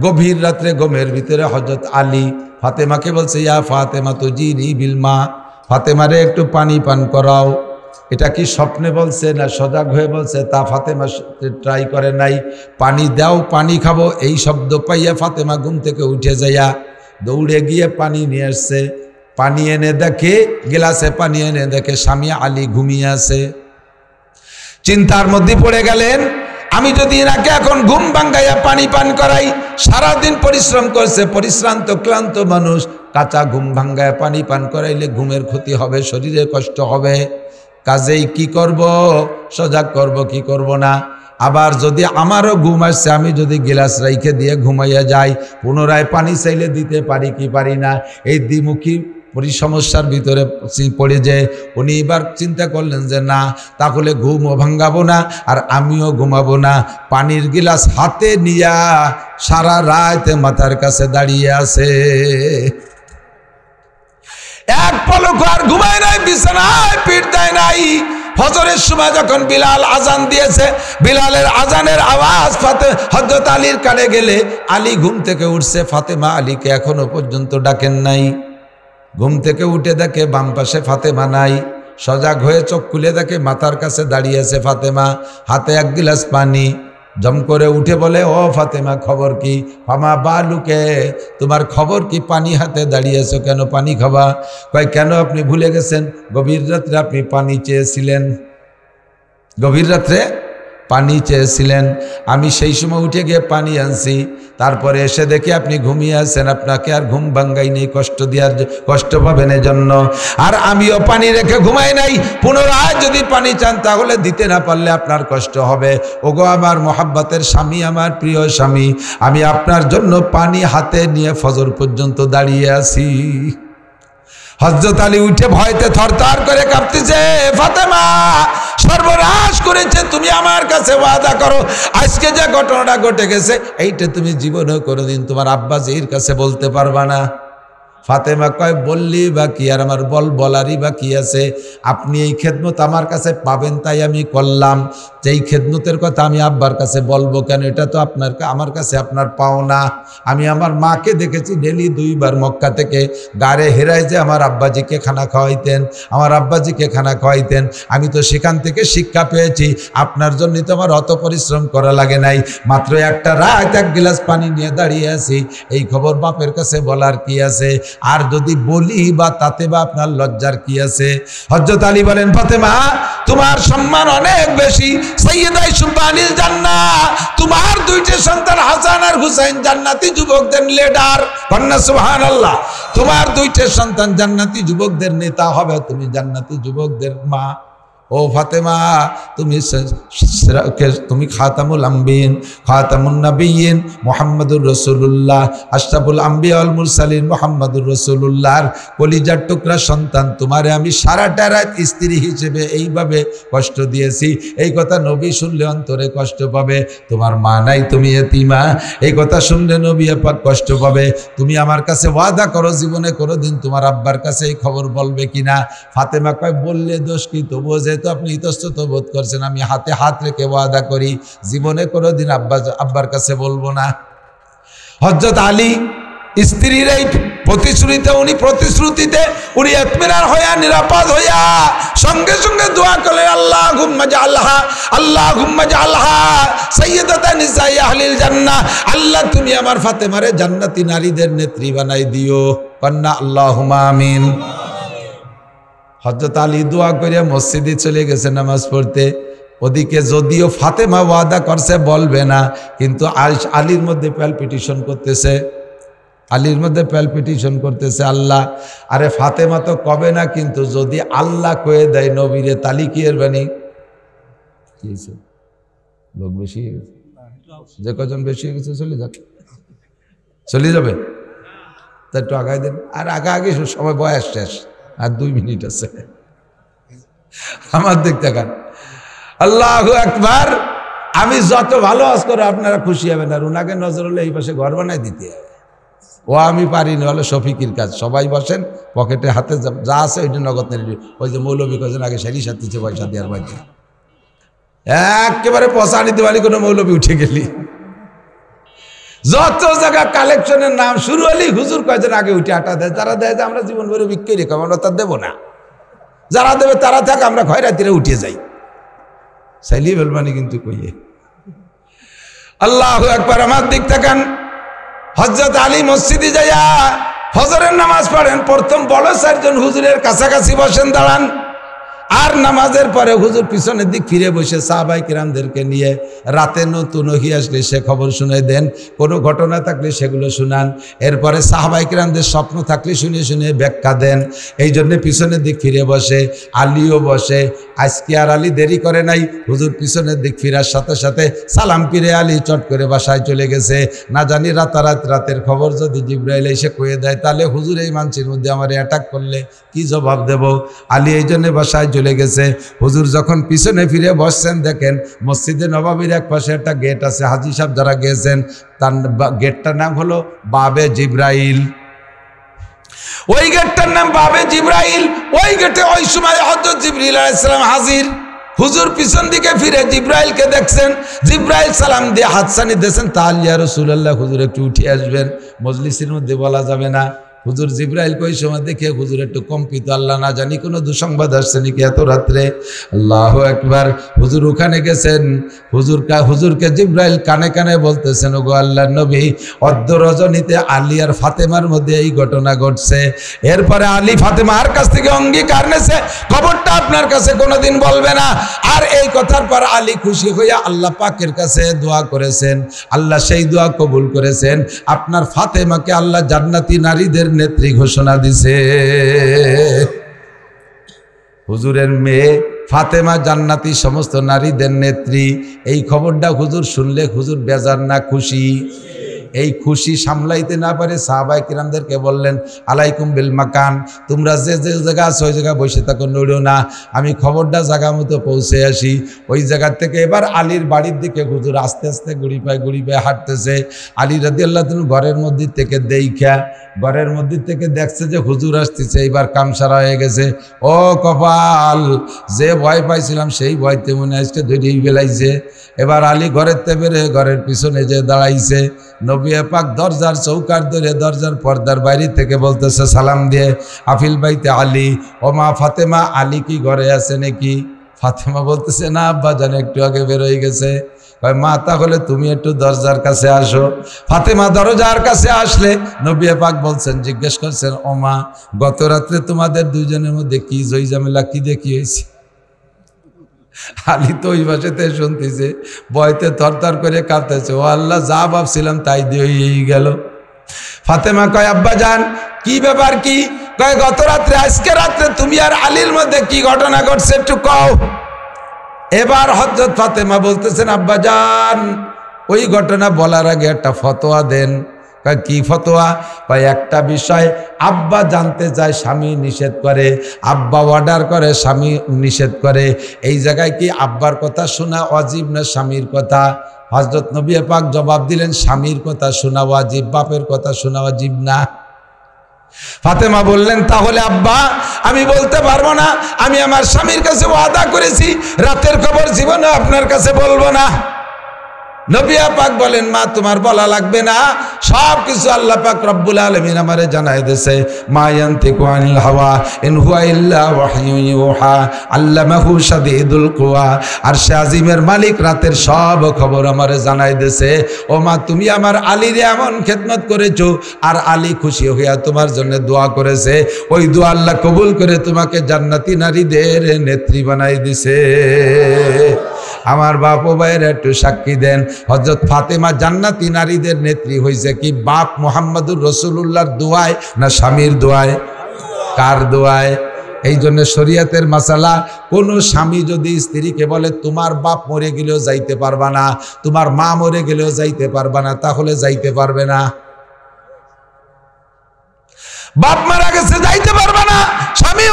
Speaker 1: গভীর রাত্রে ঘুমের ভিতরে হযরত আলী ফাতেমাকে বলছে, ইয়া ফাতেমা তুজিনি বিল মা, ফাতেমারে একটু পানি পান করাও। এটা কি স্বপ্নে বলছে না সজাগ হয়ে বলছে তা ফাতেমা ট্রাই করে নাই। পানি দাও, পানি খাবো, এই শব্দ পাইয়া ফাতেমা ঘুম থেকে উঠে যাইয়া দৌড়ে গিয়ে পানি নিয়ে আসছে। পানি এনে দেখে, গিলাসে পানি এনে দেখে স্বামী আলী ঘুমিয়ে আছে। চিন্তার মধ্যে পড়ে গেলেন, আমি যদি এনাকে এখন ঘুম ভাঙ্গাইয়া পানি পান করাই, সারাদিন পরিশ্রম করছে, পরিশ্রান্ত ক্লান্ত মানুষ, কাঁচা ঘুম ভাঙ্গায় পানি পান করাইলে ঘুমের ক্ষতি হবে, শরীরে কষ্ট হবে। কাজেই কি করব, সজাগ করব কি করব না। আবার যদি আমারও ঘুম আসছে, আমি যদি গিলাস রাইখে দিয়ে ঘুমাইয়া যাই, পুনরায় পানি চাইলে দিতে পারি কি পারি না। এই দ্বিমুখী সমস্যার ভিতরে পড়ে যে উনি এবার চিন্তা করলেন যে না, তাহলে ঘুমও ভাঙ্গাবো না আর আমিও ঘুমাবো না। পানির গিলাস হাতে নিয়া সারা রাত মাথার কাছে দাঁড়িয়ে আছে, এক পলক আর ঘুমায় নাই, বিছানায় পিঠ দেয় নাই। ফজরের সময় যখন বিলাল আজান দিয়েছে, বিলালের আজানের আওয়াজ হযরত আলীর কানে গেলে আলী ঘুম থেকে উঠছে। ফাতেমা আলীকে এখনো পর্যন্ত ডাকেন নাই। ঘুম থেকে উঠে দেখে বাম পাশে ফাতেমা নাই। সজাগ হয়ে চোখ খুলে দেখে মাথার কাছে দাঁড়িয়ে আছে ফাতেমা, হাতে এক গিলাস পানি। জম করে উঠে বলে, ও ফাতেমা, খবর কি? ফামা বালুকে, তোমার খবর কি? পানি হাতে দাঁড়িয়েছো কেন? পানি খাবা? কয়, কেন আপনি ভুলে গেছেন গভীর রাত্রে আপনি পানি চেয়েছিলেন? গভীর রাত্রে পানি চেয়েছিলেন, আমি সেই সময় উঠে গিয়ে পানি আনছি। তারপরে এসে দেখি আপনি ঘুমিয়ে আছেন, আপনাকে আর ঘুম ভাঙ্গাই নেই কষ্ট পাবেন এজন্য। আর আমিও পানি রেখে ঘুমাই নাই। পুনরায় যদি পানি চান তাহলে দিতে না পারলে আপনার কষ্ট হবে। ওগো আমার মোহাব্বতের স্বামী, আমার প্রিয় স্বামী, আমি আপনার জন্য পানি হাতে নিয়ে ফজর পর্যন্ত দাঁড়িয়ে আছি। হযরত আলী উঠে ভয়তে থরথর করে কাঁপতেছে। ফাতেমা, সর্বনাশ করেছে, তুমি আমার কাছে ওয়াদা করো, আজকে যে ঘটনাটা ঘটে গেছে এইটা তুমি জীবনেও কোনোদিন তোমার আব্বাজির কাছে বলতে পারবা না। ফাতেমা কয়, বললি বা কি আর আমার বলারই বা কি আছে? আপনি এই খেদমত আমার কাছে পাবেন তাই আমি করলাম, যে এই খেদমতের কথা আমি আব্বার কাছে বলবো কেন? এটা তো আমার কাছে আপনার পাওনা। আমি আমার মাকে দেখেছি ডেলি 2 বার মক্কা থেকে গাড়ে হেরায় যে আমার আব্বাজিকে খানা খাওয়াইতেন, আমার আব্বাজিকে খানা খাওয়াইতেন। আমি তো সেখান থেকে শিক্ষা পেয়েছি, আপনার জন্যই তো আমার অত পরিশ্রম করা লাগে নাই। মাত্র একটা রাত এক গিলাস পানি নিয়ে দাঁড়িয়ে আছি, এই খবর বাপের কাছে বলার কি আছে? আর যদি বলি বা তাতে বা আপনার লজ্জার কি আছে? হযরত আলী বলেন, ফাতেমা, তোমার সম্মান অনেক বেশি। সাইয়্যিদা সুবহানিল জান্নাহ, তোমার 2টে সন্তান হাসান আর হুসাইন জান্নাতি যুবকদের লিডার। কন্যা সুবহানাল্লাহ, তোমার 2টে সন্তান জান্নাতি যুবকদের নেতা হবে, তুমি জান্নাতি যুবকদের মা। ও ফাতেমা, তুমি খাতামুল আম্বিয়িন, খাতামুন নবিয়্যিন, মুহাম্মাদুর রাসূলুল্লাহ, আশরাফুল আম্বিয়া ওয়াল মুরসালিন মুহাম্মাদুর রাসূলুল্লাহর কলিজার টুকরা সন্তান। তোমারে আমি সারাটা রাত স্ত্রী হিসেবে এইভাবে কষ্ট দিয়েছি, এই কথা নবী শুনলে অন্তরে কষ্ট পাবে। তোমার মা নাই, তুমি এতিমা, এই কথা শুনলে নবী পাক কষ্ট পাবে। তুমি আমার কাছে ওয়াদা করো, জীবনে কোনোদিন তোমার আব্বার কাছে এই খবর বলবে কিনা? ফাতেমা কয়, বললে দোষ কি? তবুও যেহেতু আপনি ইতস্তত বোধ করছেন, আমি হাতে হাত রেখে ওয়াদা করি, জীবনে কোনোদিন আব্বার কাছে বলবো না। হযরত আলী স্ত্রীর এই প্রতিশ্রুতিতে উনি ইতমিনান হইয়া, নিরাপদ হইয়া সঙ্গে সঙ্গে দোয়া করলেন, আল্লাহুম্মা জাআলহা, আল্লাহুম্মা জাআলহা সাইয়্যিদাতা নিসাই আহলিল জান্নাহ। আল্লাহ, তুমি আমার ফাতেমারে জান্নাতি নারীদের নেত্রী বানাই দিও। কন্যা আল্লাহুম্মা আমিন। হযরত আলী দোয়া করে মসজিদে চলে গেছে নামাজ পড়তে। ওদিকে যদিও ফাতেমা ওয়াদা করছে বলবে না, কিন্তু আলীর মধ্যে প্যালপিটেশন করতেছে, আলীর মধ্যে প্যালপিটেশন করতেছে। আল্লাহ, আরে ফাতেমা তো কবে না, কিন্তু যদি আল্লাহ কয়ে দেয় নবীরে, তালি কি এর বাণী কি হয়েছে? লোক বেশি হয়ে গেছে, যে কজন বেশি হয়ে গেছে চলে যাক, চলে যাবে তা একটু আগায় দেন। আর আগে সময় বয়স শেষ, আর 2 মিনিট আছে। আমার দিক তাকান। আল্লাহু আকবার। আমি যত ভালো আজ করে আপনারা খুশি হবেন, আর ওনাকে নজর হলে এই পাশে ঘর বানায় দিতে হবে। ও আমি পারিনি, হলো শফিকির কাজ। সবাই বসেন, পকেটে হাতে যা আছে ওইটা নগদ নিয়ে। ওই যে মৌলবী কজন আগে সারি সাথে পয়সা দেওয়ার বাড়ি, একেবারে পয়সা নিতে পারি কোনো মৌলবী উঠে গেলি। যত জায়গা কালেকশনের নাম শুরু হলেই হুজুর কয়েকজন আগে উঠে আটা দেয়। তারা দেয় যে আমরা জীবন ভরে বিক্রি রেখে, আমরা তার দেবো না। যারা দেবে তারা থাক, আমরা খয়রাতিরে উঠে যাই। সাইলি বেলমানি কিন্তু কইয়ে। আল্লাহু আকবার। আমার দিক তাকান। হযরত আলী মসজিদে যাইয়া ফজরের নামাজ পড়েন। প্রথম বড় 4জন হুজুরের কাছাকাছি বসেন, দাঁড়ান। আর নামাজের পরে হুজুর পিছনের দিক ফিরে বসে সাহাবায়ে কিরামদেরকে নিয়ে রাতে নতুন ওহী আসলে সে খবর শুনে দেন, কোনো ঘটনা থাকলে সেগুলো শুনান, এরপরে সাহাবায়ে কিরামদের স্বপ্ন থাকলে শুনে শুনে ব্যাখ্যা দেন। এই জন্য পিছনের দিক ফিরে বসে, আলীও বসে। আজকে আর আলী দেরি করে নাই, হুজুর পিছনের দিক ফিরার সাথে সাথে সালাম ফিরে আলী চট করে বাসায় চলে গেছে। না জানি রাতের খবর যদি জিবরাইল এসে কয়ে দেয় তাহলে হুজুর এই মানুষের মধ্যে আমার অ্যাটাক করলে কি জবাব দেব। আলী এই জন্য বাসায় চলে গেছে। হুজুর যখন পিছনে ফিরে বসছেন, দেখেন মসজিদে নববীর এক পাশে একটা গেট আছে, হাজী সাহেব যারা গিয়েছেন তার গেটটার নাম হলো বাবে জিবরাইল। ওই গেটটার নাম বাবে জিবরাইল। ওই গেটে ওই সময় হযরত জিবরিল আলাইহিস সালাম হাজির। হুজুর পিছন দিকে ফিরে জিবরাইলকে দেখছেন, জিবরাইল সালাম দিয়ে হাতছানি দিয়েছেন, তাহলে ইয়া রাসূলুল্লাহ হুজুর একটু উঠে আসবেন, মজলিসের মধ্যে বলা যাবে না। হুজুর জিবরাইলকে ওই সময় দেখে হুজুর একটু কম্পিত, আল্লাহ না জানি কোনো দুঃসংবাদ আসছে নাকি এত রাত্রে। আল্লাহু আকবার। হুজুর ওখানে গেছেন, হুজুরকে জিবরাইল কানে কানে বলতেছেন, ওগো আল্লাহর নবী, অর্ধ রজনীতে আলী আর ফাতেমার মধ্যে এই ঘটনা ঘটছে। এরপরে আলী ফাতেমার কাছ থেকে অঙ্গীকার নেছে খবরটা আপনার কাছে কোনোদিন বলবে না। আর এই কথার পর আলী খুশি হইয়া আল্লাহ পাকের কাছে দোয়া করেছেন, আল্লাহ সেই দোয়া কবুল করেছেন। আপনার ফাতেমাকে আল্লাহ জান্নাতি নারীদের নেত্রী ঘোষণা দিছে। হুজুরের মেয়ে ফাতেমা জান্নাতি সমস্ত নারীদের নেত্রী। এই খবরটা হুজুর শুনলে হুজুর বেজার না খুশি? এই খুশি সামলাইতে না পারে সাহাবায়ে কিরামদেরকে বললেন, আলাইকুম বিল মাকান, তোমরা যে যে জায়গা আছে ওই জায়গায় বসে থাকো, নড়ো না, আমি খবরটা জায়গা মতো পৌঁছে আসি। ওই জায়গার থেকে এবার আলীর বাড়ির দিকে হুজুর আস্তে আস্তে গুড়ি পায়ে হাঁটতেছে। আলী রাদিয়াল্লাহু তাআলা ঘরের মধ্যে থেকে ঘরের মধ্যে থেকে দেখছে যে হুজুর আসতেছে, এইবার কামসারা হয়ে গেছে। ও কপাল, যে ভয় পাইছিলাম সেই ভয়তে মনে আজকে ধরেই বেলাইছে। এবার আলী ঘরের বেরে ঘরের পিছনে যে দাঁড়াইছে, নবী পাক দরজার চৌকার ধরে দরজার পর্দার বাইরে থেকে বলতেছে সালাম দিয়ে, আফিল বাইতে আলী, ও মা ফাতেমা, আলী কি ঘরে আছে নাকি? ফাতেমা বলতেছে, না আব্বা জান একটু আগে বের হয়ে গেছে। মা তাহলে তুমি একটু দরজার কাছে আসো। ফাতেমা দরজার কাছে আসলে নবী পাক বলছেন, জিজ্ঞেস করছেন, ও মা, গত রাত্রে তোমাদের দুইজনের মধ্যে কি জয় ঝামেলা, কি দেখি হয়েছে? আলী তো ওই ভাষাতে শুনতেছে, ভয়তে থরথর করে কাঁপতেছে। ও আল্লাহ, যা ভাবছিলাম তাই দিয়ে গেল। ফাতেমা কয়, আব্বা জান কি ব্যাপার, কি? কয়, গত রাত্রে আজকে রাত্রে তুমি আর আলীর মধ্যে কি ঘটনা ঘটছে একটু কও। এবার হযরত ফাতেমা বলতেছেন, আব্বা জান ওই ঘটনা বলার আগে একটা ফতোয়া দেন। কি ফতোয়া? বা একটা বিষয় আব্বা জানতে চায়, স্বামী নিষেধ করে, আব্বা অর্ডার করে, স্বামী নিষেধ করে। এই জায়গায় কি আব্বার কথা শোনা ওয়াজিব না স্বামীর কথা? হযরত নবী পাক জবাব দিলেন, স্বামীর কথা শোনা ওয়াজিব, বাপের কথা শোনা ওয়াজিব না। ফাতেমা বললেন, তাহলে আব্বা আমি বলতে পারবো না, আমি আমার স্বামীর কাছে ওয়াদা করেছি রাতের খবর জীবনে আপনার কাছে বলবো না। নবী পাক বলেন, মা তোমার বলা লাগবে না, সব কিছু আল্লাহ পাক রব্বুল আলামিন আমারে জানাই দিয়েছে। মা ইয়ানতিকু আনিল হাওয়া ইন হুয়া ইল্লা ওয়াহয়ুন ইউহা আল্লামাহু শাদীদুল কুওয়া। আরশে আজিমের মালিক রাতের সব খবর আমারে জানাই দিয়েছে। ও মা, তুমি আমার আলীর এমন খেদমত করেছো, আর আলী খুশি হইয়া তোমার জন্য দোয়া করেছে। ওই দোয়া আল্লাহ কবুল করে তোমাকে জান্নাতি নারীদের নেত্রী বানাই দিছে। আমার বাপ ও ভাইয়েরা একটু সাক্ষী দেন, হযরত ফাতেমা জান্নাতি নারীদের নেত্রী হয়েছে কি বাপ মুহাম্মদুর রাসূলুল্লাহর দোয়ায় না স্বামীর দোয়ায়? কার দোয়ায়? এই জন্য শরীয়তের মাসালা, কোন স্বামী যদি স্ত্রীকে বলে তোমার বাপ মরে গেলেও যাইতে পারবা না, তোমার মা মরে গেলেও যাইতে পারবা না, তাহলে যাইতে পারবে না। বাপ মারা গেছে যাইতে পারবা না, স্বামী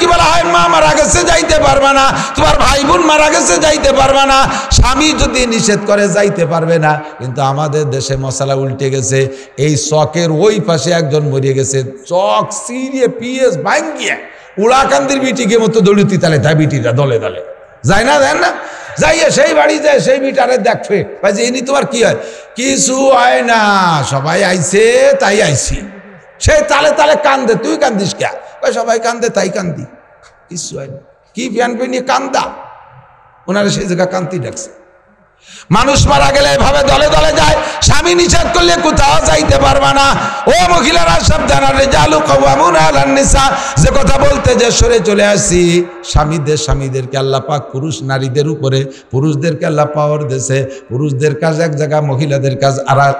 Speaker 1: কি বলা হয়, মা মারা গেছে যাইতে পারবা না, তোমার ভাই বোন মারা গেছে যাইতে পারবা না। স্বামী যদি নিষেধ করে যাইতে পারবে না। কিন্তু আমাদের দেশে মশলা উল্টে গেছে। এই চকের ওই পাশে একজন মরিয়ে গেছে, চক সিরিয়ে পিএস ভাঙ্গিয়ে উড়াকান্দির বিটিকে মতো দৌড়িতে তালে তাই বিটিটা দলে দলে যায় না, দেন না, যাইয়ে সেই বাড়ি যায়, সেই বিটারে দেখবে যে ইনি তোমার কি হয়, কিছু হয় না, সবাই আইছে তাই আইছি। সে তালে তালে কান্দে, তুই কান্দিস কে? সবাই কান্দে তাই কান্দি, কিছু হয় না। কি প্যান পেনিয়ে কান্দা, ওনারা সেই জায়গা কান্তি ডাকছে। মানুষ মারা গেলে এভাবে দলে দলে যায়, স্বামী নিষেধ করলে কোথাও যাইতে পারবা না। ও মহিলারা সাবধান, রিজালু কাওয়ামুনা আলান নিসা, যে কথা বলতে যে সরে চলে আসছি, স্বামীদেরকে আল্লাহ পাক পুরুষ নারীদের উপরে, পুরুষদেরকে আল্লাহ পাওয়ার দিয়েছে। পুরুষদের কাজ এক জায়গা, মহিলাদের কাজ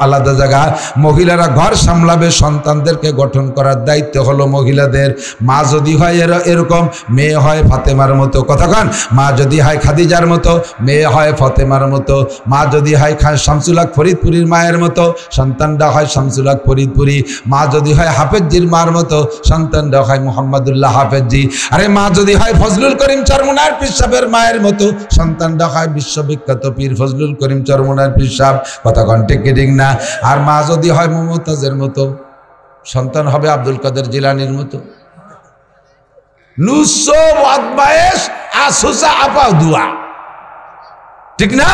Speaker 1: আলাদা জায়গা। মহিলারা ঘর সামলাবে, সন্তানদেরকে গঠন করার দায়িত্ব হলো মহিলাদের। মা যদি হয় এরকম, মেয়ে হয় ফাতেমার মতো, কথাক্ষণ, মা যদি হয় খাদিজার মতো, মেয়ে হয় ফাতেমার মতো। মা যদি হয় শামসুল হক ফরিদপুরীর মায়ের মতো, সন্তানরা হয় শামসুল হক ফরিদপুরী। মা যদি হয় হাফেজজির মার মতো, সন্তানরা হয় মোহাম্মদুল্লাহ হাফেজজি। আরে মা যদি হয় ফজলুল করিম চরমুনার পীর সাহেবের মায়ের মতো, সন্তানরা হয় বিশ্ববিখ্যাত পীর ফজলুল করিম চরমুনার পীর সাহেব, কথাক্ষণ ঠিক ঠিক না? আর মা যদি হয় মুমতাজের মতো, সন্তান হবে আব্দুল কাদের জিলানির মতো। নুসো ওয়াদবায়েশ আসুসা আপা দুয়া, ঠিক না?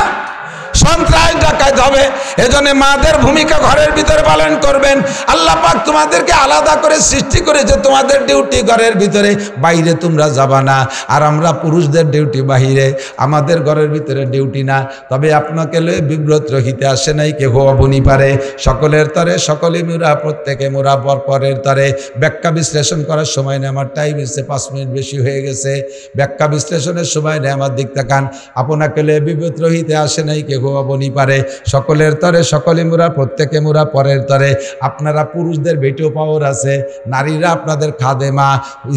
Speaker 1: সন্ত্রাস ডাকাত হবে। এজন্য মাদের ভূমিকা ঘরের ভিতরে পালন করবেন। আল্লাহ পাক তোমাদেরকে আলাদা করে সৃষ্টি করেছে, তোমাদের ডিউটি ঘরের ভিতরে, বাইরে তোমরা যাবা না। আর আমরা পুরুষদের ডিউটি বাহিরে, আমাদের ঘরের ভিতরে ডিউটি না। তবে আপনাকে লয়ে বিব্রত রহিতে আসে নাই কেহ অবনি পারে। সকলের তরে সকলে মোরা, প্রত্যেকে মোরা পরের তরে। ব্যাখ্যা বিশ্লেষণ করার সময় নেই, আমার টাইম এসে 5 মিনিট বেশি হয়ে গেছে। ব্যাখ্যা বিশ্লেষণের সময় নেই, আমার দিক তাকান। আপনাকে লয়ে বিব্রত রহিতে আসে নাই কেহ অবনি পারে। সকলের তরে সকলে মোরা, প্রত্যেকে মোরা পরের তরে। আপনারা পুরুষদের বেটিও পাওয়ার আছে, নারীরা আপনাদের খাদেমা।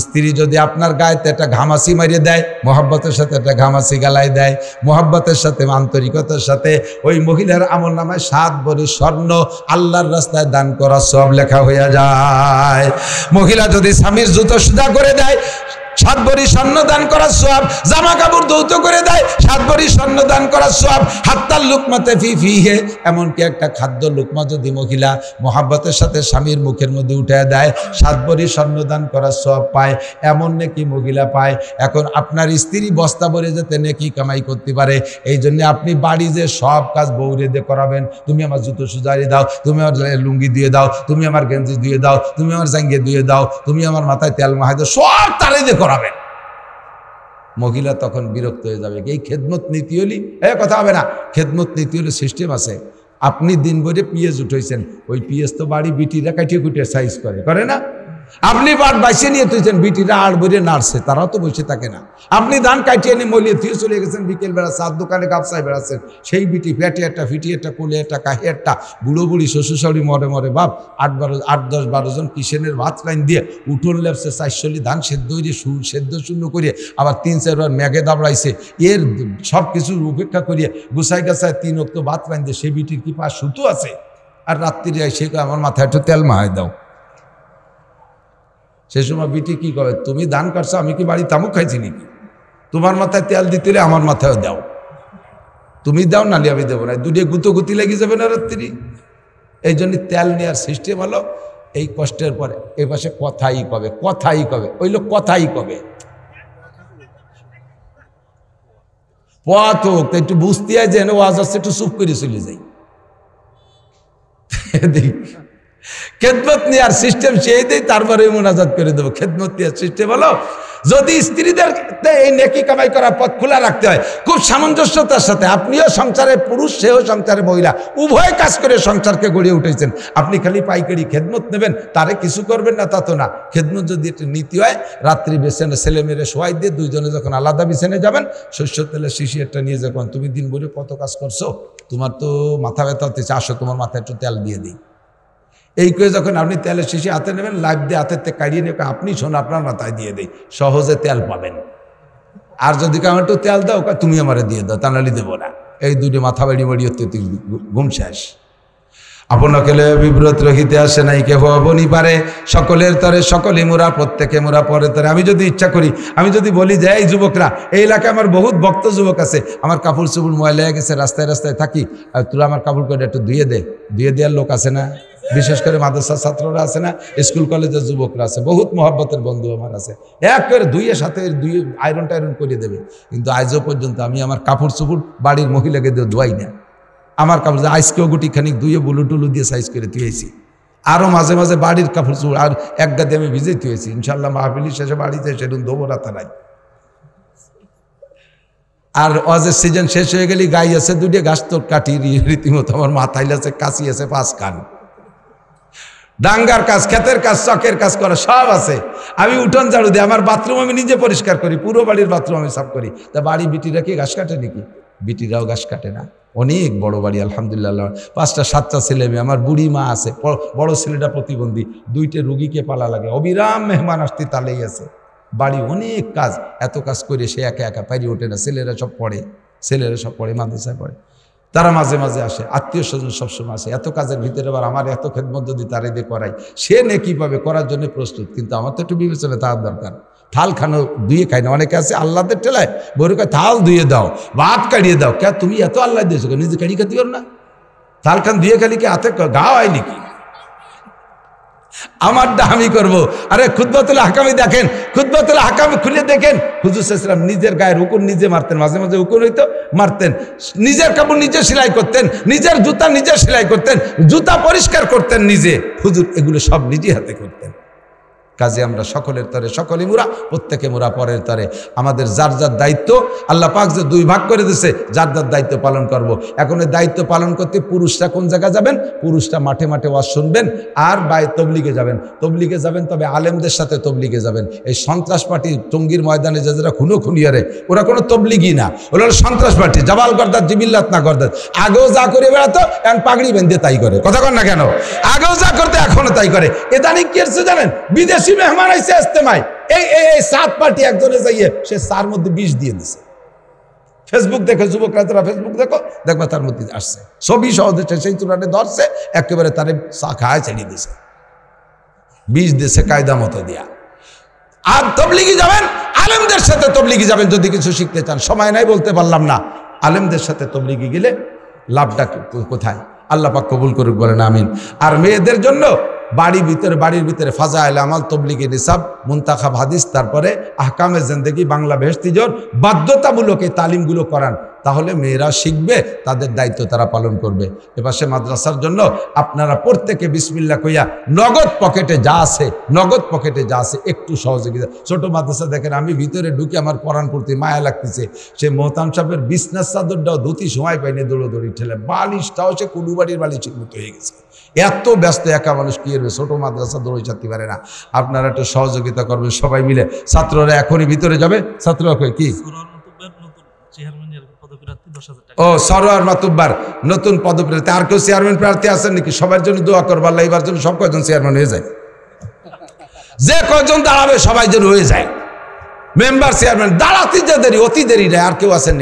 Speaker 1: স্ত্রী যদি আপনার গায়েতে একটা ঘামাসি মারিয়ে দেয়, মোহাব্বতের সাথে একটা ঘামাসি গালাই দেয়, মোহাব্বতের সাথে আন্তরিকতার সাথে, ওই মহিলার আমল নামায় 7 ভরি স্বর্ণ আল্লাহর রাস্তায় দান করা সব লেখা হয়ে যায়। মহিলা যদি স্বামীর জুতো সুদা করে দেয়, 7 ভরি স্বর্ণ দান করার সওয়াব। জামা কাপড় ধৌত করে দেয়, 7 ভরি স্বর্ণ দান করার সওয়াব। হাত্তাল লুকমাতে ফি ফিহে, এমনকি একটা খাদ্য লুকমা যদি মহিলা মোহাব্বতের সাথে স্বামীর মুখের মধ্যে উঠে দেয়, 7 ভরি স্বর্ণ দান করার সওয়াব পায়। এমন নেকি মহিলা পায়। এখন আপনার স্ত্রী বস্তা ভরে যেতে নেকি কামাই করতে পারে, এই জন্য আপনি বাড়ি যে সব কাজ বউরে দিয়ে করাবেন। তুমি আমার জুতো সুজারি দাও, তুমি আমার লুঙ্গি দিয়ে দাও, তুমি আমার গেঞ্জি দিয়ে দাও, তুমি আমার জাঙ্গিয়ে দিয়ে দাও, তুমি আমার মাথায় তেল মাহাই দাও, সব তারে দিয়ে করাবেন। মহিলা তখন বিরক্ত হয়ে যাবে। এই খেদমত নীতি হলি কথা হবে না। খেদমত নীতি হলে সিস্টেম আছে। আপনি দিন ভরে পিএস উঠেছেন, ওই পিএস তো বাড়ি বিটিরা কাটিয়ে কুটিয়ে সাইজ করে না? আপনি বাট বাইসে নিয়ে তুইছেন, বিটিরা আড় বইরে নাড়ছে, তারাও তো বসে থাকে না। আপনি ধান কাটিয়ে নিয়ে মলিয়ে তুই চলে গেছেন, বিকেল বেড়া 4 দোকানে গাপসায় বেড়াচ্ছেন, সেই বিটি ফ্যাটে একটা, ফিটি একটা, কোলে একটা, কাহে একটা, বুড়ো বুড়ি শ্বশুর শাশুড়ি মরে বাপ 8-10-12 জন কিষেনের ভাত লাইন দিয়ে উঠোন লেপছে, 400 ধান সেদ্ধ হয়ে সেদ্ধ শূন্য করিয়ে আবার 3-4 বার ম্যাগে দাবড়াইছে। এর সব কিছু উপেক্ষা করিয়ে গুছাই গাছায় 3 অক্ত ভাত লাইন দিয়ে, সেই বিটির কি পা সুতো আছে? আর রাত্রি সে আমার মাথায় একটু তেল মাহাই দাও। সেই সময় বিটি কি করে, তুমি দান করছো, আমি কি বাড়ি তামুক খাইছি নাকি? তোমার মাথায় তেল দিতে আমার মাথায় দাও, তুমি দাও, নালি আমি দেবো না। দুটো গুতি লেগে যাবে না রাত্রি। এই জন্য তেল নেওয়ার সিস্টেম হলো এই কষ্টের পরে এ পাশে কথাই কবে ওই লোক কথাই কবে পথ হোক, একটু বুঝতে হয় যেন ওয়াজ আসছে, একটু চুপ করে চলে যাই। খেদমত নেওয়ার সিস্টেম সেই দেয়, তারপরে মোনাজাত করে দেবো। খেদমত নেওয়ার সিস্টেম হলো, যদি স্ত্রীদের এই নেকি কামাই করার পথ খোলা রাখতে হয় খুব সামঞ্জস্যতার সাথে। আপনিও সংসারে পুরুষ, সেও সংসারে মহিলা, উভয় কাজ করে সংসারকে গড়িয়ে উঠেছেন। আপনি খালি পাইকারি খেদমত নেবেন, তারে কিছু করবেন না, তা তো না। খেদমত যদি একটা নীতি হয়, রাত্রি বেছেনে ছেলে মেয়েরে শোয়াই দিয়ে দুইজনে যখন আলাদা বিছানে যাবেন, শস্য তেলের শিশি একটা নিয়ে যখন, তুমি দিন ভরে কত কাজ করছো, তোমার তো মাথা ব্যথা হতেছে, আসো তোমার মাথায় একটু তেল দিয়ে দিই। এই করে যখন আপনি তেলের শিশি হাতে নেবেন, লাইফ দিয়ে হাতের থেকে কাড়িয়ে নেবেন, আপনি শোন আপনার মাথায় দিয়ে দেই, সহজে তেল পাবেন। আর যদি কেমন একটু তেল দাও, তুমি আমারে দিয়ে দাও, তা নাহলে দেবো না। এই দুটি মাথা বাড়ি বাড়ি হতে ঘুম শেষ। আপনাকে বিব্রত রহিতে আসে নাই কেহ অবনি পারে। সকলের তরে সকলে মোরা, প্রত্যেকে মোরা পরের তরে। আমি যদি ইচ্ছা করি, আমি যদি বলি যে এই যুবকরা, এই এলাকায় আমার বহুত ভক্ত যুবক আছে, আমার কাপড় চুপড় ময়লা হয়ে গেছে, রাস্তায় রাস্তায় থাকি, আর তোরা আমার কাপড় করে একটু ধুয়ে দেওয়ার লোক আছে না? বিশেষ করে মাদ্রাসার ছাত্ররা আছে না, স্কুল কলেজের যুবকরা আছে, বহুত মহব্বতের বন্ধু আমার আছে, এক করে ধুয়ে সাথে আয়রন টাইরন করে দেবে। কিন্তু আজও পর্যন্ত আমি আমার কাপড় চুপড় বাড়ির মহিলাকে দিয়ে ধোয়াই না। আমার কাপড় আজকেও গুটি খানিক ধুয়ে বুলু টুলু দিয়ে সাইজ করে ধুয়েছি। আরও মাঝে মাঝে বাড়ির কাপড় চুপড় আর এক গাদে আমি ভিজে ধুয়েছি। ইনশাল্লাহ মাহফিলি শেষে বাড়িতে সেদিন ধোবো রাতা নাই। আর অজের সিজন শেষ হয়ে গেলি গাই আছে দুটো, গাছ তোর কাটি রীতিমতো আমার মাথায় আছে, কাশি আছে 5 কান, ডাঙ্গার কাজ, ক্ষেতের কাজ, চকের কাজ করা সব আছে। আমি উঠোন ঝাড়ু দিই, আমার বাথরুম আমি নিজে পরিষ্কার করি, পুরো বাড়ির বাথরুম আমি সাফ করি। তা বাড়ি বিটিরা কি ঘাস কাটে নাকি? বিটিরাও ঘাস কাটে না। অনেক বড় বাড়ি আলহামদুলিল্লাহ, 5টা 7টা ছেলে মেয়ে। আমার বুড়ি মা আছে, বড় ছেলেটা প্রতিবন্ধী, 2টে রুগীকে পালা লাগে, অবিরাম মেহমান আসতে তালেই আছে। বাড়ি অনেক কাজ, এত কাজ করে সে একা একা পারি ওঠে না। ছেলেরা সব পড়ে, মাদ্রাসায় পড়ে। তারা মাঝে মাঝে আসে, আত্মীয় স্বজন সবসময় আসে। এত কাজের ভিতরে আবার আমার এত খেদমত যদি তার এদের করাই, সে নেকিভাবে করার জন্য প্রস্তুত। কিন্তু আমার তো একটু বিবেচনা তার দরকার। থাল খানো ধুয়ে খাই না, অনেকে আছে আল্লাহদের ঠেলায় বউকে থাল ধুয়ে দাও, ভাত কাড়িয়ে দাও। কে তুমি এত আল্লাহ দিয়েছো, নিজে কাড়ি খাতে পারো না? থাল খান ধুয়ে খালি কি হাতে গা হয় নাকি? আমারটা আমি করবো। আরে খুতবাতুল হাকামি দেখেন, খুতবাতুল হাকামি খুলে দেখেন, হুজুর সাল্লাল্লাহু আলাইহি ওয়াসাল্লাম নিজের গায়ের উকুন নিজে মারতেন, মাঝে মাঝে উকুন হইতো মারতেন, নিজের কাপড় নিজে সেলাই করতেন, নিজের জুতা নিজে সেলাই করতেন, জুতা পরিষ্কার করতেন নিজে। হুজুর এগুলো সব নিজে হাতে করতেন। কাজে আমরা সকলের তরে সকলে মুরা, প্রত্যেকে মুরা পরের তরে। আমাদের যার যার দায়িত্ব আল্লাহ পাক যে 2 ভাগ করে দিয়েছে, যার যার দায়িত্ব পালন করব। এখন এই দায়িত্ব পালন করতে পুরুষরা কোন জায়গায় যাবেন? পুরুষরা মাঠে মাঠে ওয়াজ শুনবেন আর তবলিগে যাবেন। তবলিগে যাবেন, তবে আলেমদের সাথে তবলিগে যাবেন। এই সন্ত্রাস পার্টি টঙ্গীর ময়দানে যারা খুনিয়ারে, ওরা কোনো তবলিগি না, ওরা সন্ত্রাস পার্টি। জাবাল গর্দার জিবিল্লাত না গর্দার। আগেও যা করে বেড়াতো, এখন পাগড়ি বেঁধে তাই করে। কথা কন না কেন? আগেও যা করতে এখনো তাই করে। এদানি কি হচ্ছে জানেন? বিদেশি মেহমান আইছে ইস্তেমায়, এই 7 পার্টি একজনে যাইয়ে সে 4 মধ্যে 20 দিয়ে দিছে। ফেসবুক দেখে যুবকরা, তারা ফেসবুক দেখবা তার মধ্যে আসছে ছবি সহজে, সেই তুলনায় ধরছে একেবারে তারে চা খায় ছেড়ে দিছে, 20 দিছে কায়দা মতো দিয়া। আর তবলিগি যাবেন, আলেমদের সাথে তবলিগি যাবেন যদি কিছু শিখতে চান। সময় নাই বলতে পারলাম না। আলেমদের সাথে তবলিগি গেলে লাভটা কোথায়? আল্লাহ পাক কবুল করুক, বলেন আমিন। আর মেয়েদের জন্য বাড়ির ভিতরে ফাজাইল আমাল, তবলিগি নিসাব, মুনতাখাব হাদিস, তারপরে আহকামে জিন্দেগি, বাংলা বেহেশতিজোর বাধ্যতামূলক এই তালিমগুলো করান। তাহলে মেয়েরা শিখবে, তাদের দায়িত্ব তারা পালন করবে। এপাশে মাদ্রাসার জন্য আপনারা প্রত্যেকে বিসমিল্লাহ কইয়া নগদ পকেটে যা আছে একটু সহযোগিতা। ছোট মাদ্রাসা দেখেন, আমি ভিতরে ঢুকে আমার কোরআন পড়তে মায়া লাগতেছে। সে মোহতাম সাহেবের বিছনার চাদরটাও ধুতি সময় পাইনি, দৌড়োদৌড়ি ঠেলে, বালিশটাও সে কুলুবাড়ির বালিশের মতো হয়ে গেছে। এত ব্যস্ত একা মানুষ কি করবে? ছোট মাদ্রাসা দৌড়ে ছাড়তে পারে না। আপনারা একটু সহযোগিতা করবেন সবাই মিলে। ছাত্ররা এখনই ভিতরে যাবে। ছাত্ররা কই কি? ও সরোয়ার মাতুব্বার নতুন পদপ্রার্থী। আর কেউ চেয়ারম্যান প্রার্থী আছেন নাকি? সবার জন্য দোয়া করবো, আল্লাহ এবার জন্য সব কয়জন চেয়ারম্যান হয়ে যায়। যে কয়জন দাঁড়াবে সবাই যেন হয়ে যায় মেম্বার চেয়ারম্যান। দাঁড়াতে যে দেরি, অতি দেরি নেই। আর কেউ আছেন?